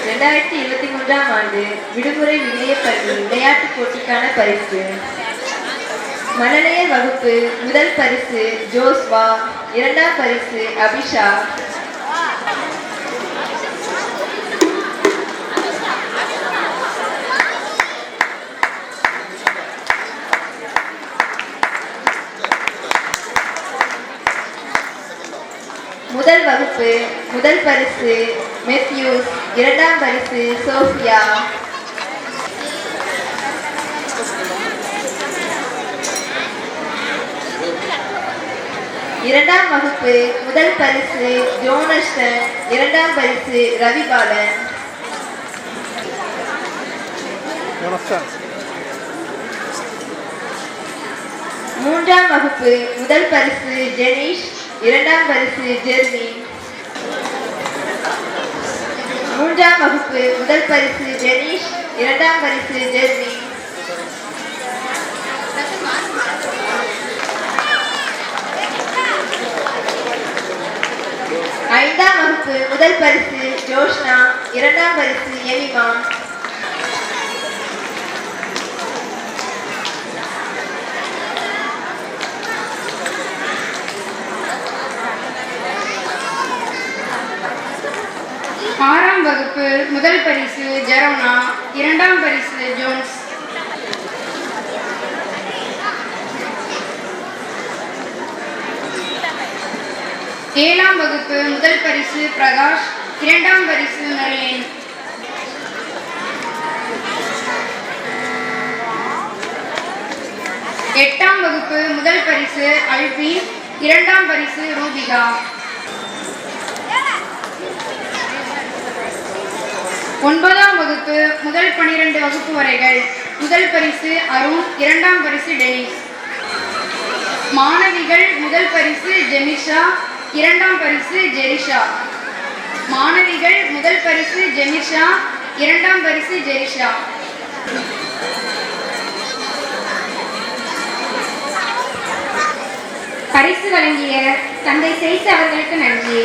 2023ஆம் ஆண்டு விடுமுறை விவிலிய பள்ளி விளையாட்டுப் போட்டிக்கான பரிசு. மழலையர் வகுப்பு முதல் பரிசு ஜோஸ்வா. இரண்டாம் பரிசு அபிஷா. முதல் வகுப்பு முதல் பரிசு மெத்யூஸ். இரண்டாம் பரிசு சோஃபியா. இரண்டாம் வகுப்பு முதல் பரிசு ஜோனஸ்டன். இரண்டாம் பரிசு ரவிபாலன். மூன்றாம் வகுப்பு முதல் பரிசு ஜெனிஷ். இரண்டாம் பரிசு ஜெர்மி. மூன்றாம் வகுப்பு முதல் பரிசு ஜெனிஷ். இரண்டாம் பரிசு ஜெர்மி. 5ஆம் வகுப்பு முதல் பரிசு ஜோஷ்னா, 2ஆம் பரிசு எமிமா. ஆறாம் வகுப்பு முதல் பரிசு ஜெரோனா, 2ஆம் பரிசு ஜோன்ஸ். ஏழாம் வகுப்பு முதல் பரிசு பிரகாஷ், 2ஆம் பரிசு மெர்லின். எட்டாம் வகுப்பு முதல் பரிசு அல்பின், 2ஆம் பரிசு ரூபிகா. 9ஆம் வகுப்பு முதல் 12 வகுப்பு வரைகள் முதல் பரிசு அருண், 2ஆம் பரிசு டெனிஸ். மாணவிகள் முதல் பரிசு ஜெமிஷா, 2ஆம் பரிசு ஜெரிஷா. மாணவிகள் முதல் பரிசு ஜெமிஷா, 2ஆம் பரிசு ஜெரிஷா. பரிசு வழங்கிய தந்தை சேசு அவர்களுக்கு நன்றி.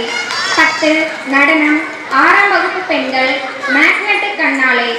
10 நடனம் 6ஆம் வகுப்பு பெண்கள் மேக்னெட்டிக் கண்ணாலே.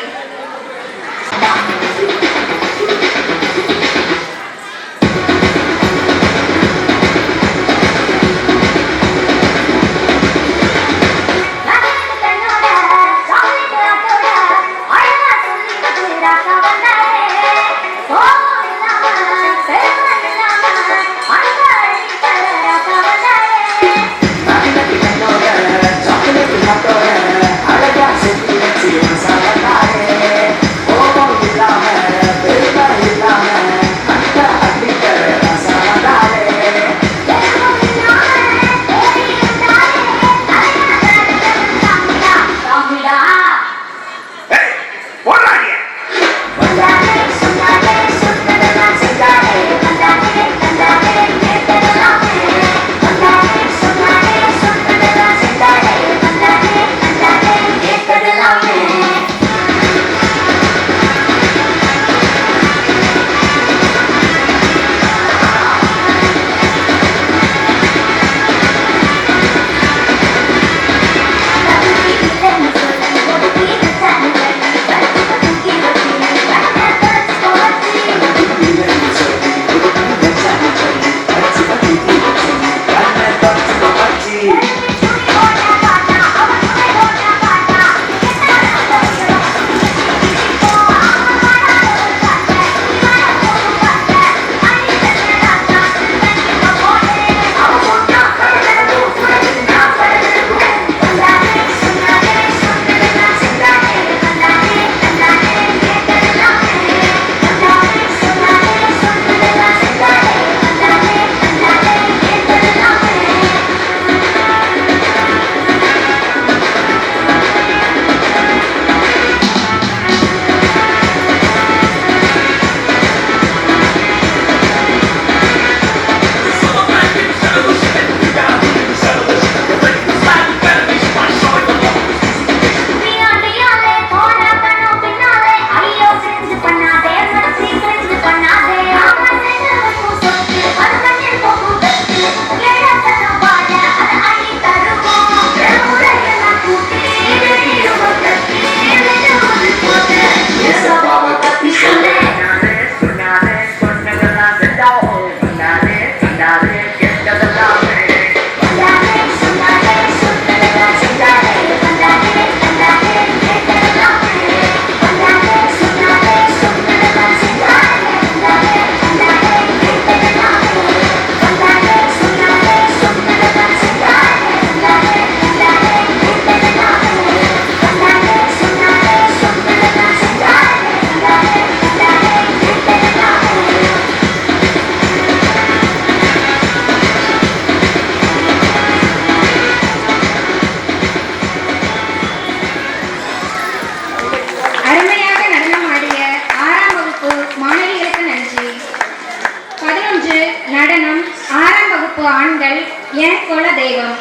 நடனம் 6ஆம் வகுப்பு ஆண்கள் என் குல தெய்வம்.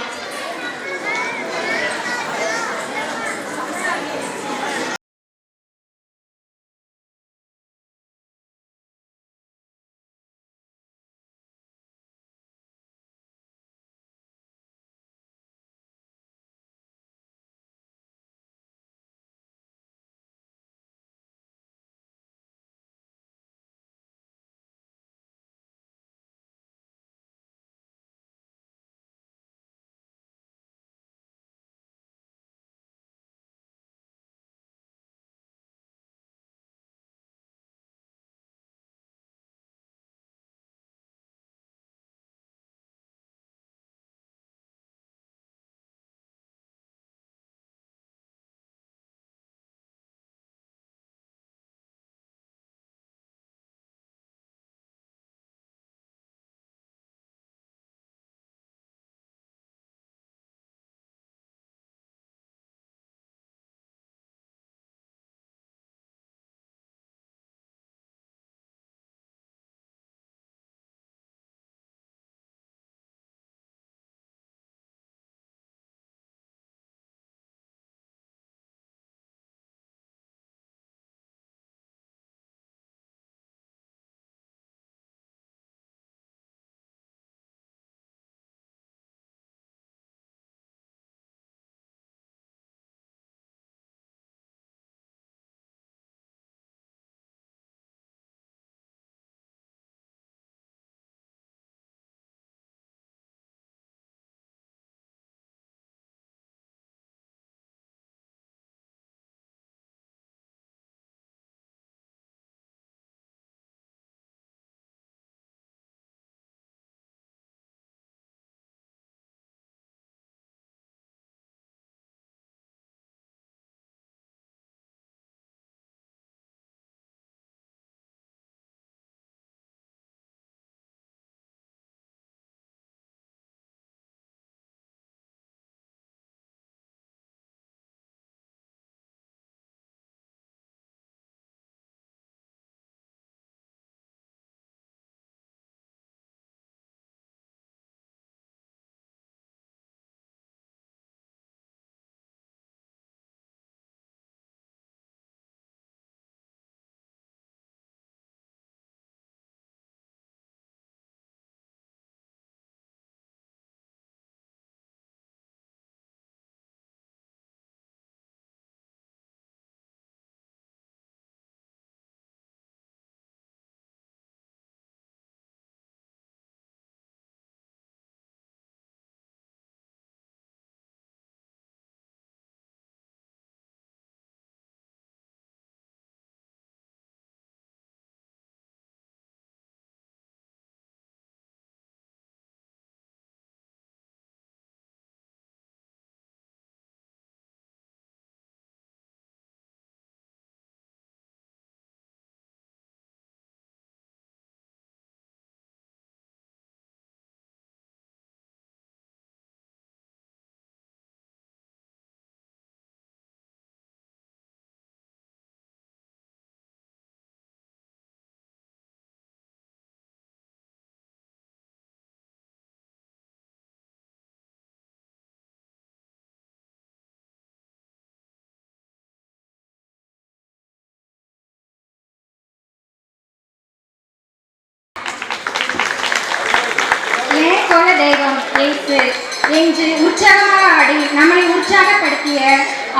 ஒன்று என்று உற்சாகமாக ஆடி நம்மை உற்சாகப்படுத்திய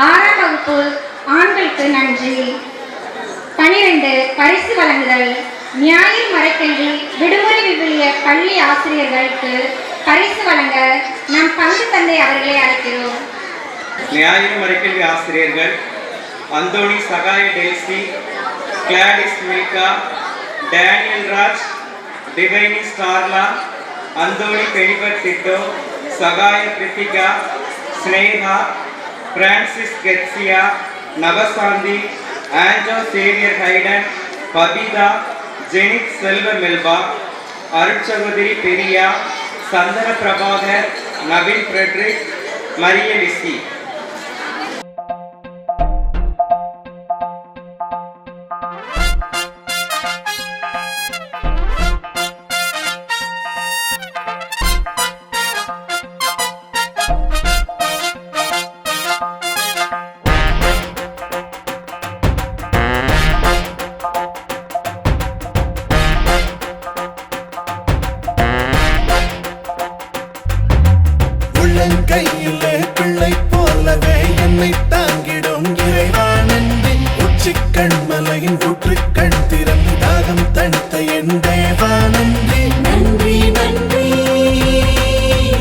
6ஆம் வகுப்பு ஆண்களுக்கு நன்றி. 12 பரிசு வழங்குதல். ஞாயிறு மறைக்கல்வி விடுமுறை விவிலிய பள்ளி ஆசிரியர்களுக்கு பரிசு வழங்க நம் பங்கு தந்தை அவர்களை அழைக்கிறோம். ஞாயிறு மறைக்கல்வி ஆசிரியர்கள் அந்தோணி சகாய டெல்சி, கிளாடிஸ் மில்கா, டேனியல் ராஜ், டிவைனி ஸ்டார்லா, அந்தோணி பெனிபட் திட்டோ, சகாய பிரித்திகா, ஸ்னேகா, பிரான்சிஸ் கெட்சியா, நவசாந்தி, ஆஞ்சோ சேவியர் ஹைடன், பபிதா, ஜெனித் செல்வ மெல்பா, அருட்சகோதரி பெரியா, சந்தன பிரபாகர், நவீன் ஃப்ரெட்ரிக், மரிய லிசி. உள்ளங்கையிலே பிள்ளை போலவே என்னை தாங்கிடும் இறைவானந்தி. உச்சிக்கண்மலையின் ஊற்றுக்கண் திறந்து தாகம் தணித்த என் தேவானந்தி. நன்றி நன்றி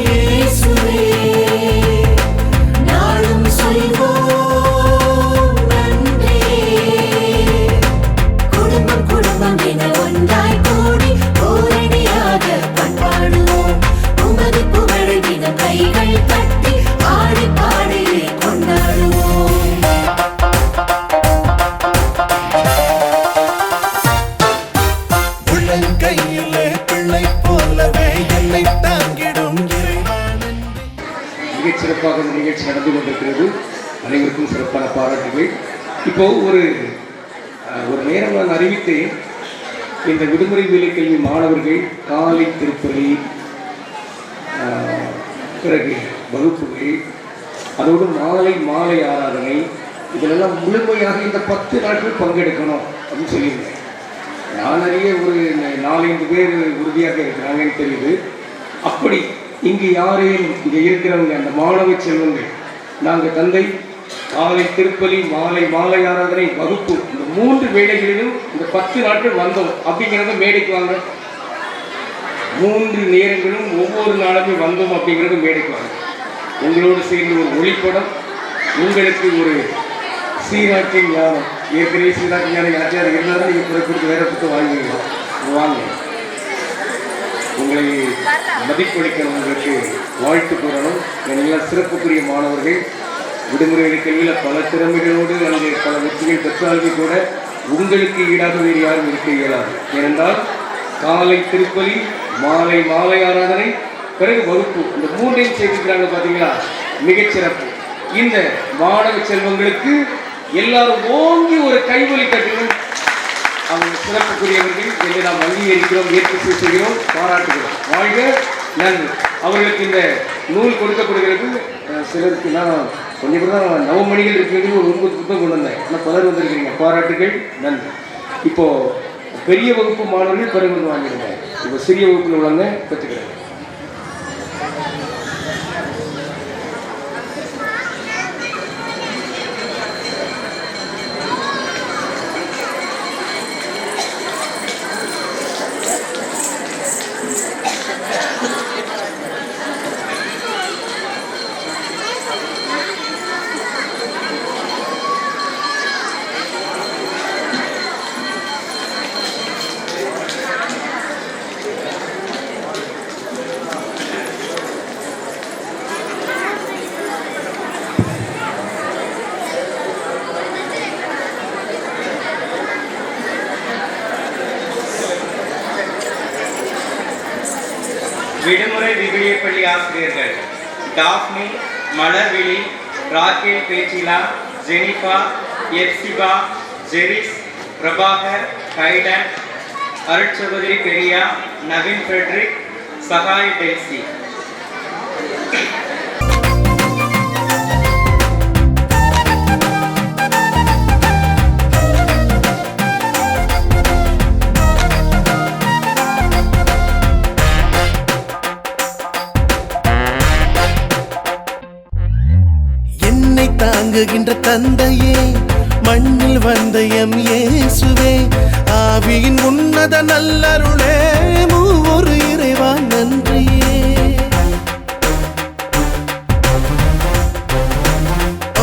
இயேசுவே, நாளும் சொல்வோம் நன்றி. குடும்பம் குடும்பம் என ஒன்றாய் கூடி ஓரடியாக பண்பாடுவோம். உமது புகழை தினம் கைகள் தட்டி ஆடி பாடி கொண்டாடுவோம். உள்ளங்கையிலே பிள்ளை போலவே என்னை தாங்கிடும் இறைவானந்தி. மிகச் சிறப்பாக இந்த நிகழ்ச்சி நடந்து கொண்டிருக்கிறது. அனைவருக்கும் சிறப்பான பாராட்டுகள். இப்போ ஒரு நேரம் நான் அறிவித்தேன், இந்த விடுமுறை வேலை கல்வி மாணவர்கள் காலை திருப்பலி, பிறகு வகுப்புகள், அதோடு மாலை ஆராதனை, இதிலெல்லாம் முழுமையாக இந்த 10 நாட்கள் பங்கெடுக்கணும் அப்படின்னு சொல்லியிருந்தேன். நான் அறிய ஒரு 4-5 பேர் உறுதியாக இருக்கிறாங்கன்னு தெரியுது. அப்படி இங்கு யாரையும் இங்கே இருக்கிறவங்க அந்த மாணவ செல்வங்கள், நாங்கள் தந்தை காலை திருப்பலி, மாலை ஆராதனை, வகுப்பு, இந்த 3 வேளைகளிலும் இந்த 10 நாட்கள் வந்தோம் அப்படிங்கிறத மேடைக்கு வாங்க. 3 நேரங்களும் ஒவ்வொரு நாளுமே வந்தோம் அப்படிங்கிறது மேடைக்கு வாங்க. உங்களோடு சேர்ந்து ஒரு ஒளிப்படம், உங்களுக்கு ஒரு சீராட்சி ஞானம், ஏற்கனவே சீராட்சி ஞானம் யாராவது இருந்தாலும் நீங்கள் பிறப்பிற்கு வேற புத்தகம் வாங்க. உங்களை மதிப்பளிக்கணும், உங்களுக்கு வாழ்த்து கூறணும். எல்லாம் சிறப்புக்குரிய மாணவர்கள். விடுமுறை கல்வியில் பல திறமைகளோடு அங்கே பல வெற்றிகள் பெற்றாலும் கூட உங்களுக்கு ஈடாக வேறு யாரும் இருக்க இயலாது. ஏனென்றால் காலை திருப்பலி, மாலை ஆராதனை, பிறகு வகுப்பு, இந்த 3ஐயும் சேர்த்துக்கிறாங்க. பார்த்தீங்களா, மிகச்சிறப்பு. இந்த மாணவ செல்வங்களுக்கு எல்லாரும் ஓங்கி ஒரு கைவலி கட்டுங்கள். அவங்க சிறப்புக்குரியவர்கள் என்று நாம் அங்கீகரிக்கிறோம், ஏற்பு செய்கிறோம், பாராட்டுகிறோம். வாழ்க, நன்றி. அவர்களுக்கு இந்த நூல் கொடுக்கப்படுகிறது. சிலருக்கு நான் கொஞ்சம் கூட தான் நவமணிகள் இருக்கிறது, ஒரு 9 புத்தகம் கொண்டு வந்தேன். ஆனால் பலர் வந்திருக்கிறீங்க, பாராட்டுகள், நன்றி. இப்போது பெரிய வகுப்பு மாணவர்கள் பிறகு வந்து வாங்கியிருந்தாங்க. இப்போ சிறிய வகுப்பில் உள்ளவங்க கற்றுக்கிறாங்க. விடுமுறை விவிலிய பள்ளி ஆசிரியர்கள் டாப்னி, மலர்விழி, ராக்கேல் பேச்சிலா, ஜெனிஃபா, எப்சிபா, ஜெரிஸ், பிரபாகர், ஹைடன், அருட்சகோதரி பெரியா, நவீன் ஃப்ரெட்ரிக், சகாய் டெல்சி. தாங்குகின்ற தந்தையே, மண்ணில் வந்த எம் இயேசுவே, ஆவியின் உன்னத நல்லருளே, மூவொரு இறைவா நன்றியே.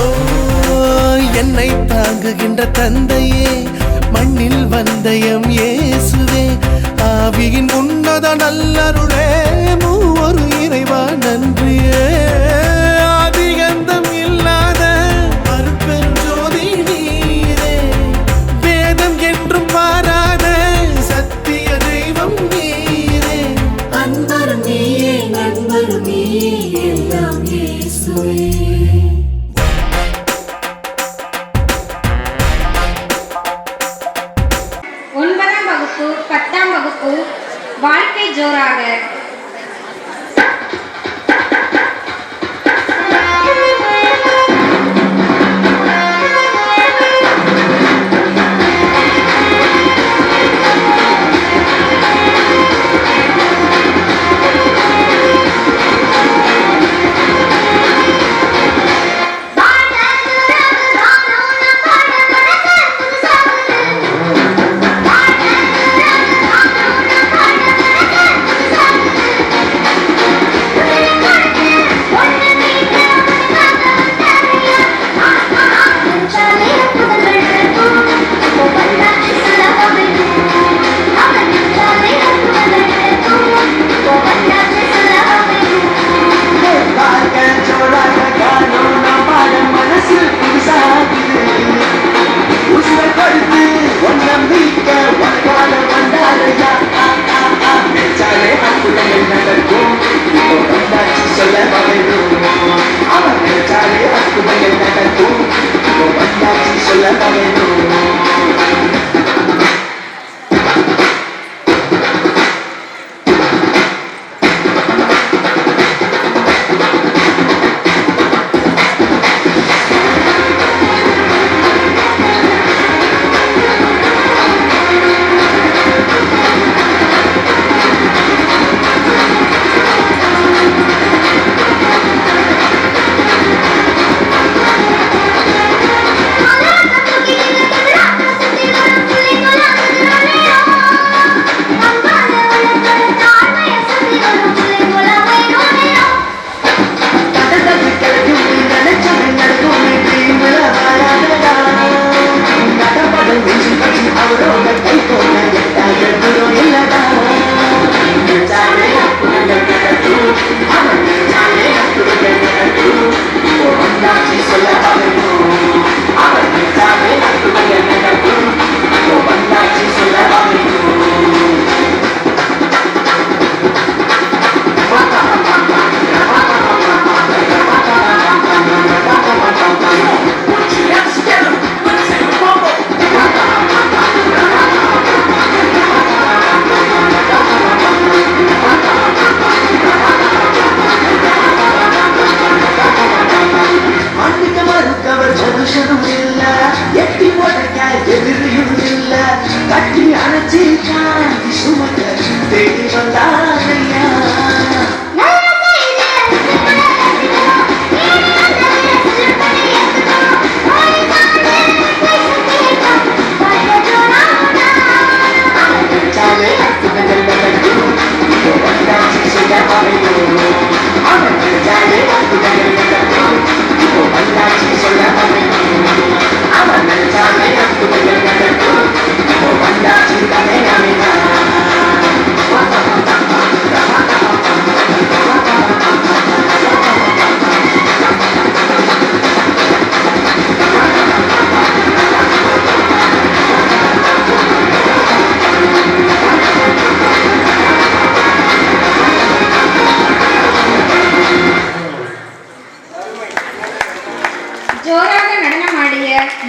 ஓ, என்னை தாங்குகின்ற தந்தையே, மண்ணில் வந்த எம் இயேசுவே, ஆவியின் உன்னத நல்லருளே, மூவொரு இறைவா நன்றியே. ஆதிகந்தம் இல்லாத அருட்பெருஞ்சோதி நீரே, வேதம் என்றும் பாராத சத்திய தெய்வம் நீரே. அன்பரும் நீயே, நண்பரும் நீயே, எல்லாம் இயேசுவே. 9ஆம் வகுப்பு 10ஆம் வகுப்பு வாழ்க்கை ஜோராக.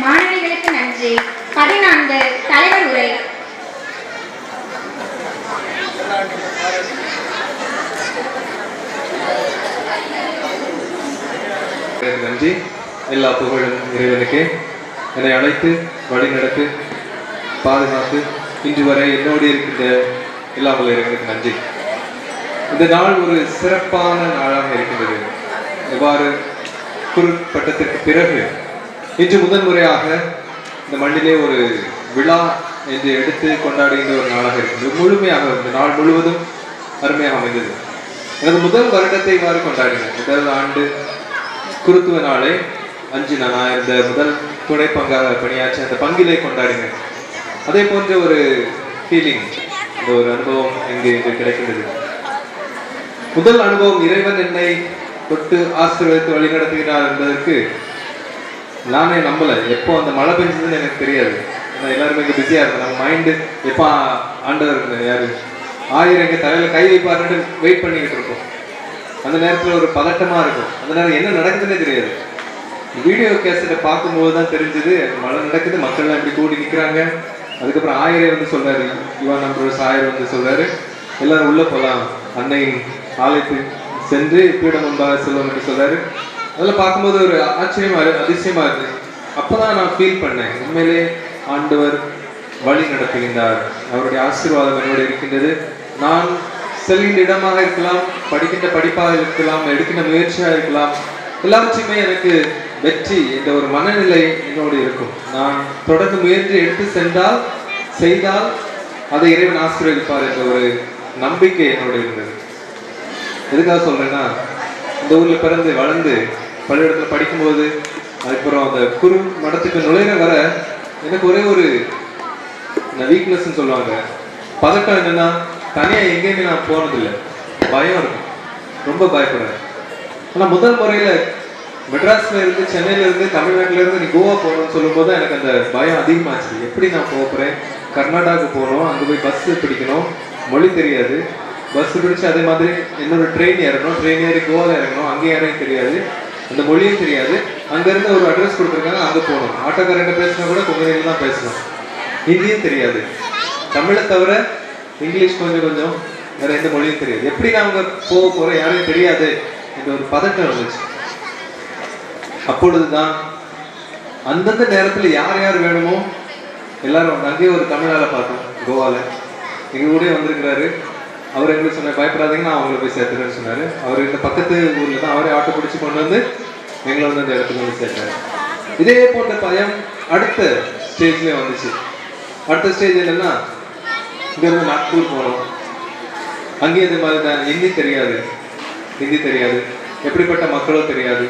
மாணவிகளுக்கு நன்றி. 14 தலைவர் உரை. நன்றி. எல்லா புகழும் இறைவனுக்கே. என்னை அழைத்து வழிநடத்து பாதுகாத்து இன்று வரை என்னோடு இருக்கின்ற எல்லா இறைவனுக்கு நன்றி. இந்த நாள் ஒரு சிறப்பான நாளாக இருக்கின்றது. எவ்வாறு குறுப்பட்டத்திற்கு பிறகு இன்று முதன் முறையாக இந்த மண்ணிலே ஒரு விழா என்று எடுத்து கொண்டாடுகின்ற ஒரு நாளாக இருக்கிறது. முழுமையாக இந்த நாள் முழுவதும் அருமையாக அமைந்தது. எனது முதல் வருடத்தை இவ்வாறு கொண்டாடினேன். முதல் ஆண்டு குருத்துவ நாளை 5 நான் இருந்த முதல் துணை பங்காக பணியாற்றி அந்த பங்கிலே கொண்டாடினேன். அதே போன்ற ஒரு ஃபீலிங், இந்த ஒரு அனுபவம் இங்கு கிடைக்கின்றது. முதல் அனுபவம், இறைவன் என்னை தொட்டு ஆசீர்வதித்து வழி நடத்துகிறார் என்பதற்கு நானே நம்பல. எப்போ அந்த மழை பெஞ்சதுன்னு எனக்கு தெரியாது. ஏன்னா எல்லாருமே இங்கே பிஸியா இருக்கும். நம்ம மைண்டு எப்போ ஆண்டவர் யாரு 1000 எங்க தலையில கை வைப்பாருன்னு வெயிட் பண்ணிக்கிட்டு இருக்கோம். அந்த நேரத்தில் ஒரு பதட்டமா இருக்கும். அந்த நேரம் என்ன நடக்குதுன்னே தெரியாது. வீடியோ கேசட்டை பார்க்கும்போது தான் தெரிஞ்சது மழை நடக்குது, மக்கள்லாம் இப்படி கூடி நிற்கிறாங்க. அதுக்கப்புறம் 1000 வந்து சொல்றாரு, யுவான் நம்பர் 1000 வந்து சொல்றாரு, எல்லாரும் உள்ள போகலாம், அன்னையின் ஆலயத்துக்கு சென்று பீடம் முன்பாக செல்வோம் என்று சொல்றாரு. அதெல்லாம் பார்க்கும்போது ஒரு ஆச்சரியமா அதிசயமா இருக்கு. அப்போதான் நான் ஃபீல் பண்ணேன், உண்மையிலே ஆண்டவர் வழி நடத்துகின்றார், அவருடைய ஆசீர்வாதம் என்னோடு இருக்கின்றது. நான் செல்கின்ற இடமாக இருக்கலாம், படிக்கின்ற படிப்பாக இருக்கலாம், எடுக்கின்ற முயற்சியாக இருக்கலாம், எல்லாவற்றையுமே எனக்கு வெற்றி என்ற ஒரு மனநிலை என்னோடு இருக்கும். நான் தொடர்ந்து முயற்சி எடுத்து சென்றால் செய்தால் அதை இறைவன் ஆசீர்வதிப்பார் என்ற ஒரு நம்பிக்கை என்னோடு இருந்தது. எதுக்காக சொல்றேன்னா, இந்த ஊர்ல பிறந்து வளர்ந்து பள்ளியிடத்துல படிக்கும்போது அதுக்கப்புறம் அந்த குரு மடத்துக்கு நுழைய வர எனக்கு ஒரே ஒரு வீக்னஸ் சொல்லுவாங்க, பதட்டம். என்னன்னா, தனியா எங்கேயுமே நான் போனதில்லை, பயம் இருக்கும், ரொம்ப பயப்படுறேன். ஆனா முதல் முறையில மெட்ராஸ்ல இருந்து, சென்னையில இருந்து, தமிழ்நாட்டுல இருந்து நீ கோவா போகணும்னு சொல்லும் போது எனக்கு அந்த பயம் அதிகமாச்சு. எப்படி நான் போகிறேன், கர்நாடகாவுக்கு போகணும், அங்கே போய் பஸ் பிடிக்கணும், மொழி தெரியாது, பஸ் பிடிச்சி அதே மாதிரி இன்னொரு ட்ரெயின் ஏறணும், ட்ரெயின் ஏறி கோவாவில் இறங்கணும், அங்கே யாரையும் தெரியாது, அந்த மொழியும் தெரியாது. அங்கேருந்து ஒரு அட்ரஸ் கொடுத்துருக்காங்க, அங்கே போகணும். ஆட்டோக்காரங்க பேசினா கூட கொங்கணியில் தான் பேசணும், ஹிந்தியும் தெரியாது, தமிழை தவிர இங்கிலீஷ் கொஞ்சம் கொஞ்சம், வேற எந்த மொழியும் தெரியாது. எப்படி நான் அங்கே போக போகிறேன், யாரையும் தெரியாது என்ற ஒரு பதட்டம் இருந்துச்சு. அப்பொழுதுதான் அந்தந்த நேரத்தில் யார் யார் வேணுமோ எல்லாரும் அங்கேயே ஒரு தமிழால பார்த்தோம். கோவாவில் எங்கள் கூட வந்திருக்கிறாரு. அவர் எங்களுக்கு சொன்னார், பயப்படாதீங்க, நான் அவங்களை போய் சேர்த்துறேன்னு சொன்னார். அவர் இந்த பக்கத்து ஊரில் தான், அவரே ஆட்டோ பிடிச்சி கொண்டு வந்து எங்களை வந்து அந்த இடத்துக்கு வந்து சேர்த்தாரு. இதே போன்ற பயம் அடுத்த ஸ்டேஜ்லேயே வந்துச்சு. அடுத்த ஸ்டேஜ் என்னன்னா, இங்கேருந்து நாக்பூர் போனோம். அங்கேயும் இதே மாதிரி தான், ஹிந்தி தெரியாது, எப்படிப்பட்ட மக்களோ தெரியாது.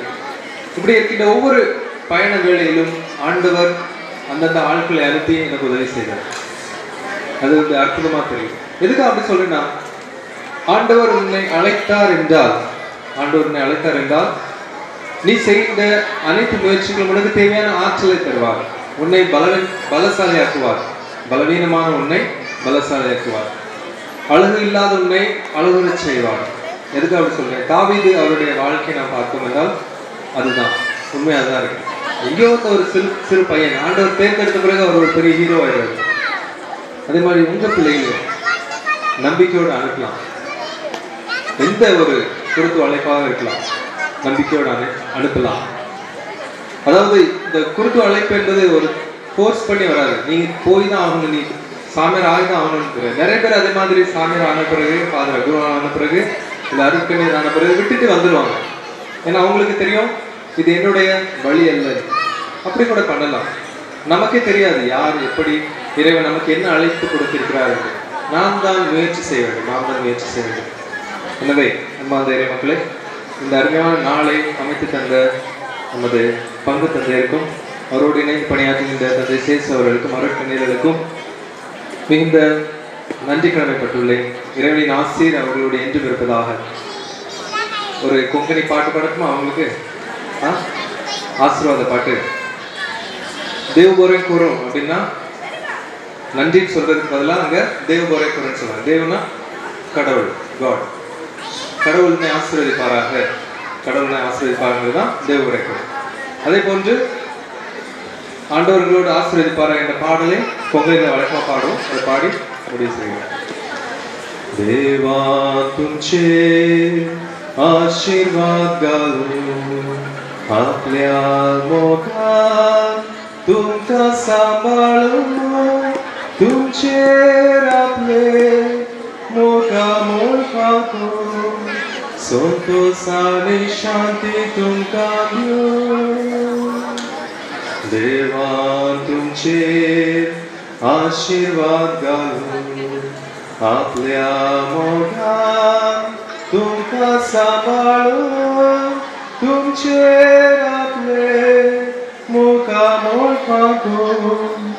இப்படி இருக்கின்ற ஒவ்வொரு பயண வேளையிலும் ஆண்டவர் அந்தந்த ஆட்களை அனுப்பி எனக்கு உதவி செய்தார். அது வந்து அற்புதமா தெரியும். எதுக்கு அப்படி சொல்றேன்னா, ஆண்டவர் உன்னை அழைத்தார் என்றால் நீ செய்த அனைத்து முயற்சிகளும் உனக்கு தேவையான ஆற்றலை தருவார். உன்னை பலசாலியாக்குவார். பலவீனமான உன்னை பலசாலியாக்குவார். அழகு இல்லாத உன்னை அழகுற செய்வார். எதுக்கு அப்படி சொல்றேன், தாவீது அவருடைய வாழ்க்கையை நான் பார்த்தோம் என்றால் அதுதான் உண்மையாக தான் இருக்கு. எங்கேயோ ஒரு சிறு பையன் ஆண்டவர் தேர்ந்தெடுத்த பிறகு அவர் ஒரு பெரிய ஹீரோ ஆயிடுவார். அதே மாதிரி உங்க பிள்ளைகளையும் நம்பிக்கையோடு அனுப்பலாம். எந்த ஒரு குருத்து அழைப்பாக இருக்கலாம், நம்பிக்கையோடு அனுப்பலாம். அதாவது இந்த குருத்து அழைப்பு என்பது ஒரு ஃபோர்ஸ் பண்ணி வராது. நீங்க போய் தான் ஆகணும், நீ சாமியார் ஆகிதான் ஆகணும்னு. நிறைய பேர் அதே மாதிரி சாமியார் ஆன பிறகு, ஃபாதர் குரு ஆன பிறகு, இல்லை அருட்கண்ணீர் ஆன பிறகு விட்டுட்டு வந்துடுவாங்க. ஏன்னா அவங்களுக்கு தெரியும் இது என்னுடைய வழி அல்ல. அப்படி கூட பண்ணலாம். நமக்கே தெரியாது யார் எப்படி இறைவன் நமக்கு என்ன அழைப்பு கொடுத்திருக்கிறார். நாம் தான் முயற்சி செய்ய வேண்டும். எனவே அன்பார்ந்த இறை மக்களே, இந்த அருமையான நாளை அமைத்து தந்த நமது பங்கு தந்தையருக்கும், அவரோடு இணைந்து பணியாற்றுகின்ற தந்தை சேஸ் அவர்களுக்கும், அருட்கண்ணீர்களுக்கும் மிகுந்த நன்றி கடமைப்பட்டுள்ளேன். இறைவனின் ஆசீர் அவர்களுடைய என்றும் இருப்பதாக. ஒரு கொங்கணி பாட்டு பாடட்டுமா அவங்களுக்கு? ஆசீர்வாத பாட்டு. தேவபோரை கூறும் அப்படின்னா நன்றி சொல்றதுக்கு பதிலாக அங்க தேவபோரை கூறுன்னு சொல்றாங்க. தேவனா கடவுள், காட். கடவுள்னை ஆசீர்வதிப்பாராக, கடவுள்னை ஆசீர்வதிப்பார்கள் தான் தேவபோரை கூறும். அதே போன்று ஆண்டவர்களோடு ஆசீர்வதிப்பாரா என்ற பாடலை கொங்கணியில் வழக்கமாக பாடுவோம். அதை பாடி முடிவு செய்வோம். देवा तुमचे आशीर्वाद घालून आपल्या मोगान तुमकां सांबाळून तुमचेर आपले मोगा मोल फाकून संतोष आणि शांती तुमका देऊ. देवान तुमचे आशीर्वाद घालून आपल्या मोगान तुमका सांभाळून तुमचे आपले मुखामोल पाठवून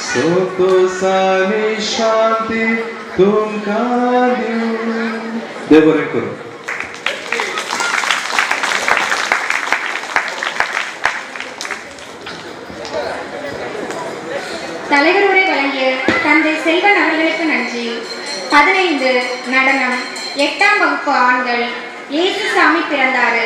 संतोष आणि शांती तुमका देऊ. देव बरे करू. தலைவர் உரை வழங்கிய தந்தை செல்வன் அவர்களுக்கு நன்றி. 15 நடனம் 8ஆம் வகுப்பு ஆண்கள் இயேசுசாமி பிறந்தாரு.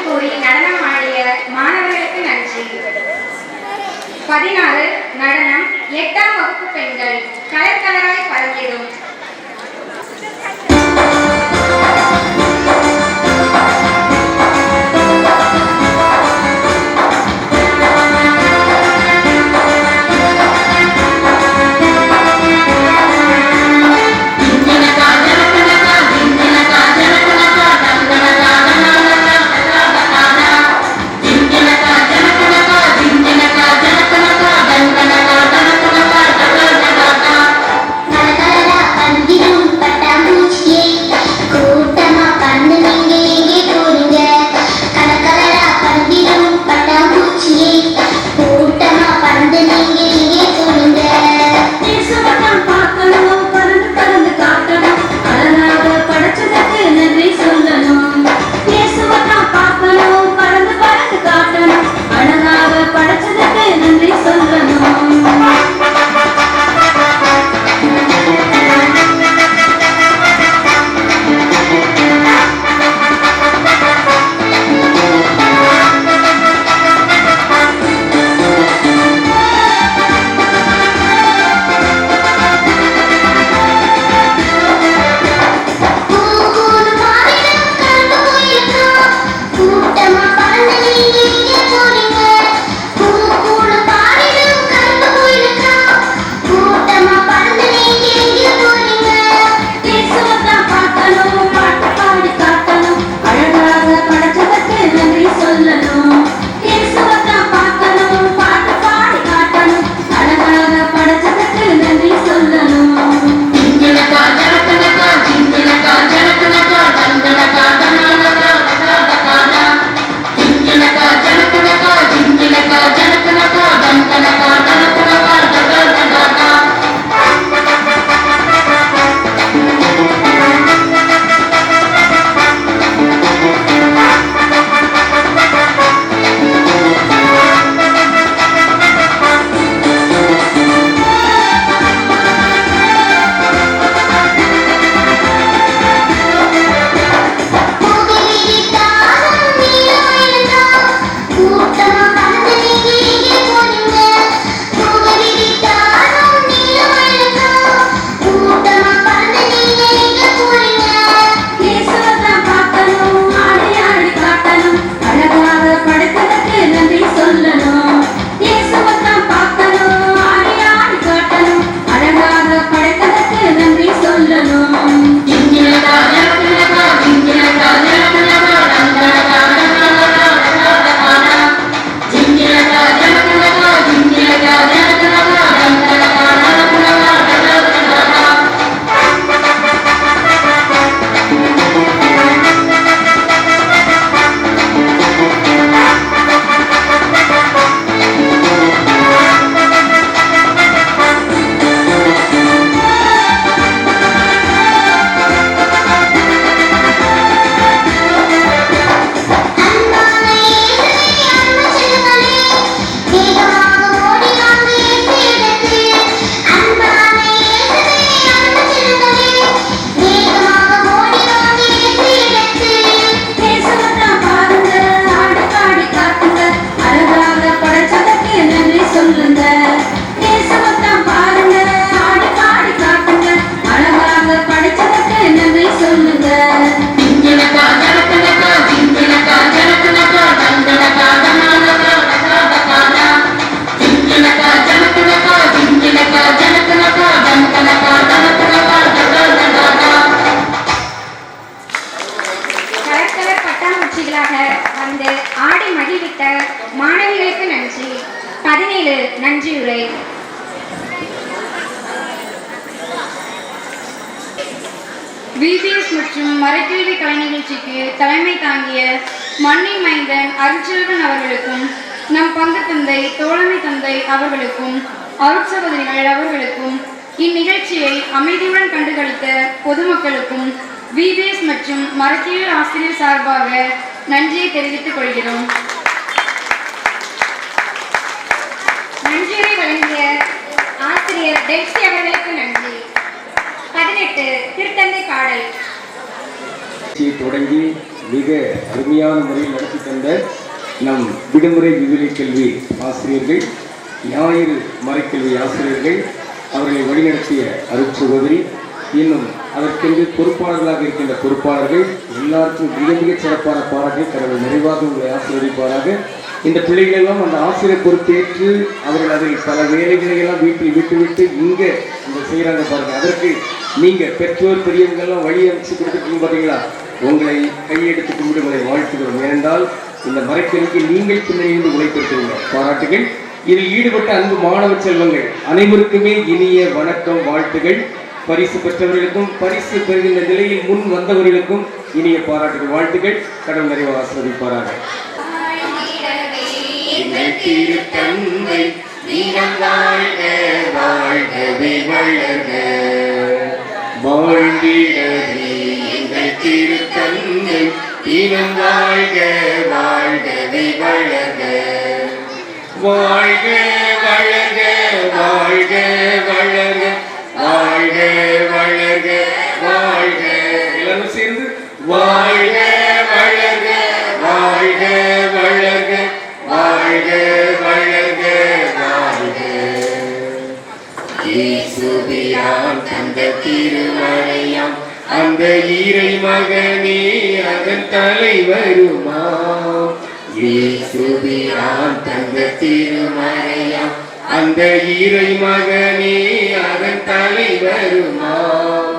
கூறி நடனம் ஆடிய மாணவர்களுக்கு நன்றி. 16 நடனம் 8ஆம் வகுப்பு பெண்கள் கலர் கலராய் பறந்திடும். Da da da da நன்றியுரை. விபிஎஸ் மற்றும் மரக்கேள்வி கலை நிகழ்ச்சிக்கு தலைமை தாங்கிய மண்ணின் மைந்தன் அருட்செல்வன் அவர்களுக்கும், நம் பங்கு தந்தை தோழமை தந்தை அவர்களுக்கும், அருட்சகோதரிகள் அவர்களுக்கும், இந்நிகழ்ச்சியை அமைதியுடன் கண்டுகளித்த பொதுமக்களுக்கும் விபிஎஸ் மற்றும் மரக்கேள்வி ஆசிரியர் சார்பாக நன்றியை தெரிவித்துக் கொள்கிறோம். நன்றியுரை வழங்கிய ஆசிரியர் டெல்சி அவர்களுக்கு நன்றி. 18 திருத்தந்தை பாடல் தொடங்கி மிக அருமையான முறையில் நடத்தி தந்த நம் விடுமுறை விவிலிய கல்வி ஆசிரியர்கள், ஞாயிறு மறைக்கல்வி ஆசிரியர்கள், அவர்களை வழிநடத்திய அருட்சகோதரி, இன்னும் அதற்கென்று பொறுப்பாளர்களாக இருக்கின்ற பொறுப்பாளர்கள் எல்லாருக்கும் மிக மிக சிறப்பான பாராட்டை கடவுள் நிறைவாக உங்களை ஆசீர்வதிப்பாராக. இந்த பிள்ளைகள் எல்லாம் அந்த ஆசிரியர் பொறுப்பேற்று அவர்கள் அதில் பல வேலைகளை எல்லாம் வீட்டில் விட்டுவிட்டு இங்கே இந்த செய்கிறாங்க பாருங்கள். அதற்கு நீங்கள் பெற்றோர் பெரியவங்கெல்லாம் வழி அமைச்சு கொடுத்துருக்கீங்க பார்த்தீங்களா? உங்களை கையெடுத்து கும்பிட்டு உங்களை வாழ்த்துக்கிறோம். ஏனென்றால் இந்த மறைக்கல்விக்கு நீங்கள் பின்னணியிலிருந்து உழைத்திருக்கிறீங்க. பாராட்டுகள். இதில் ஈடுபட்ட அன்பு மாணவ செல்வங்கள் அனைவருக்குமே இனிய வணக்கம், வாழ்த்துகள். பரிசு பெற்றவர்களுக்கும் பரிசு பெறுகின்ற நிலையில் முன் வந்தவர்களுக்கும் இனிய பாராட்டுகள், வாழ்த்துகள். கடவுள் நிறைவாக ஆசீர்வதிப்பாராக. திருத்தந்தை வீரம் வாழ்க வாழ்கவே வளர்க, வாழ்ந்திடவே எங்கள் திருத்தந்தை வீரம் வாழ்க வாழ்கவே வளர்க, வாழ்க வளர்க வாழ்க வளர்க, வாழ்க வளர்க வாழ்க, எல்லாரும் சேர்ந்து வாழ்க வளர்க வாழ்க வளர்க, வாழ்க வளர்க வாழ்க. இயேசுவியாம் தந்த திருமறையாம் அந்த இறை மகனே அதன் தலைவருமாம். இயேசுவியாம் தந்த திருமறையாம் அந்த இறை மகனே அதன் தலைவருமாம்.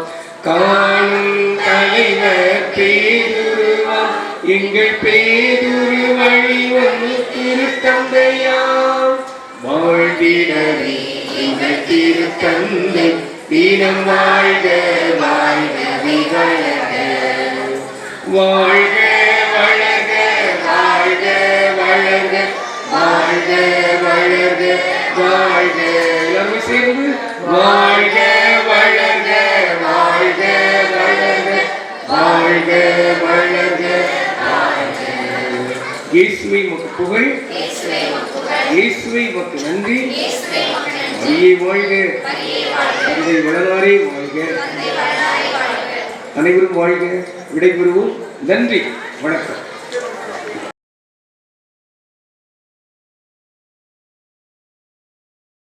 காணும் தலைவர் பேதுருவாம் எங்கள் பேதுரு வழி ஒன்று திருத்தந்தையாம். வாழ்ந்திடவே எங்கள் திருத்தந்தை தினம் வாழ்க வாழ்கவே வளர்க, வாழ்க வளர்க வாழ்க வளர்க, வாழ்க வளர்க வாழ்க. எல்லாருமே சேர்ந்து வாழ்க வளர்க, வாழ்க வளர்க, வாழ்க வளர்க. இயேசுவை உமக்கு புகழ், இயேசுவை உமக்கு நன்றி. மரியே வாழ்க, தந்தை வளராரே வாழ்க. அனைவரும் வாழ்க. விடைபெறுவோம். நன்றி, வணக்கம்.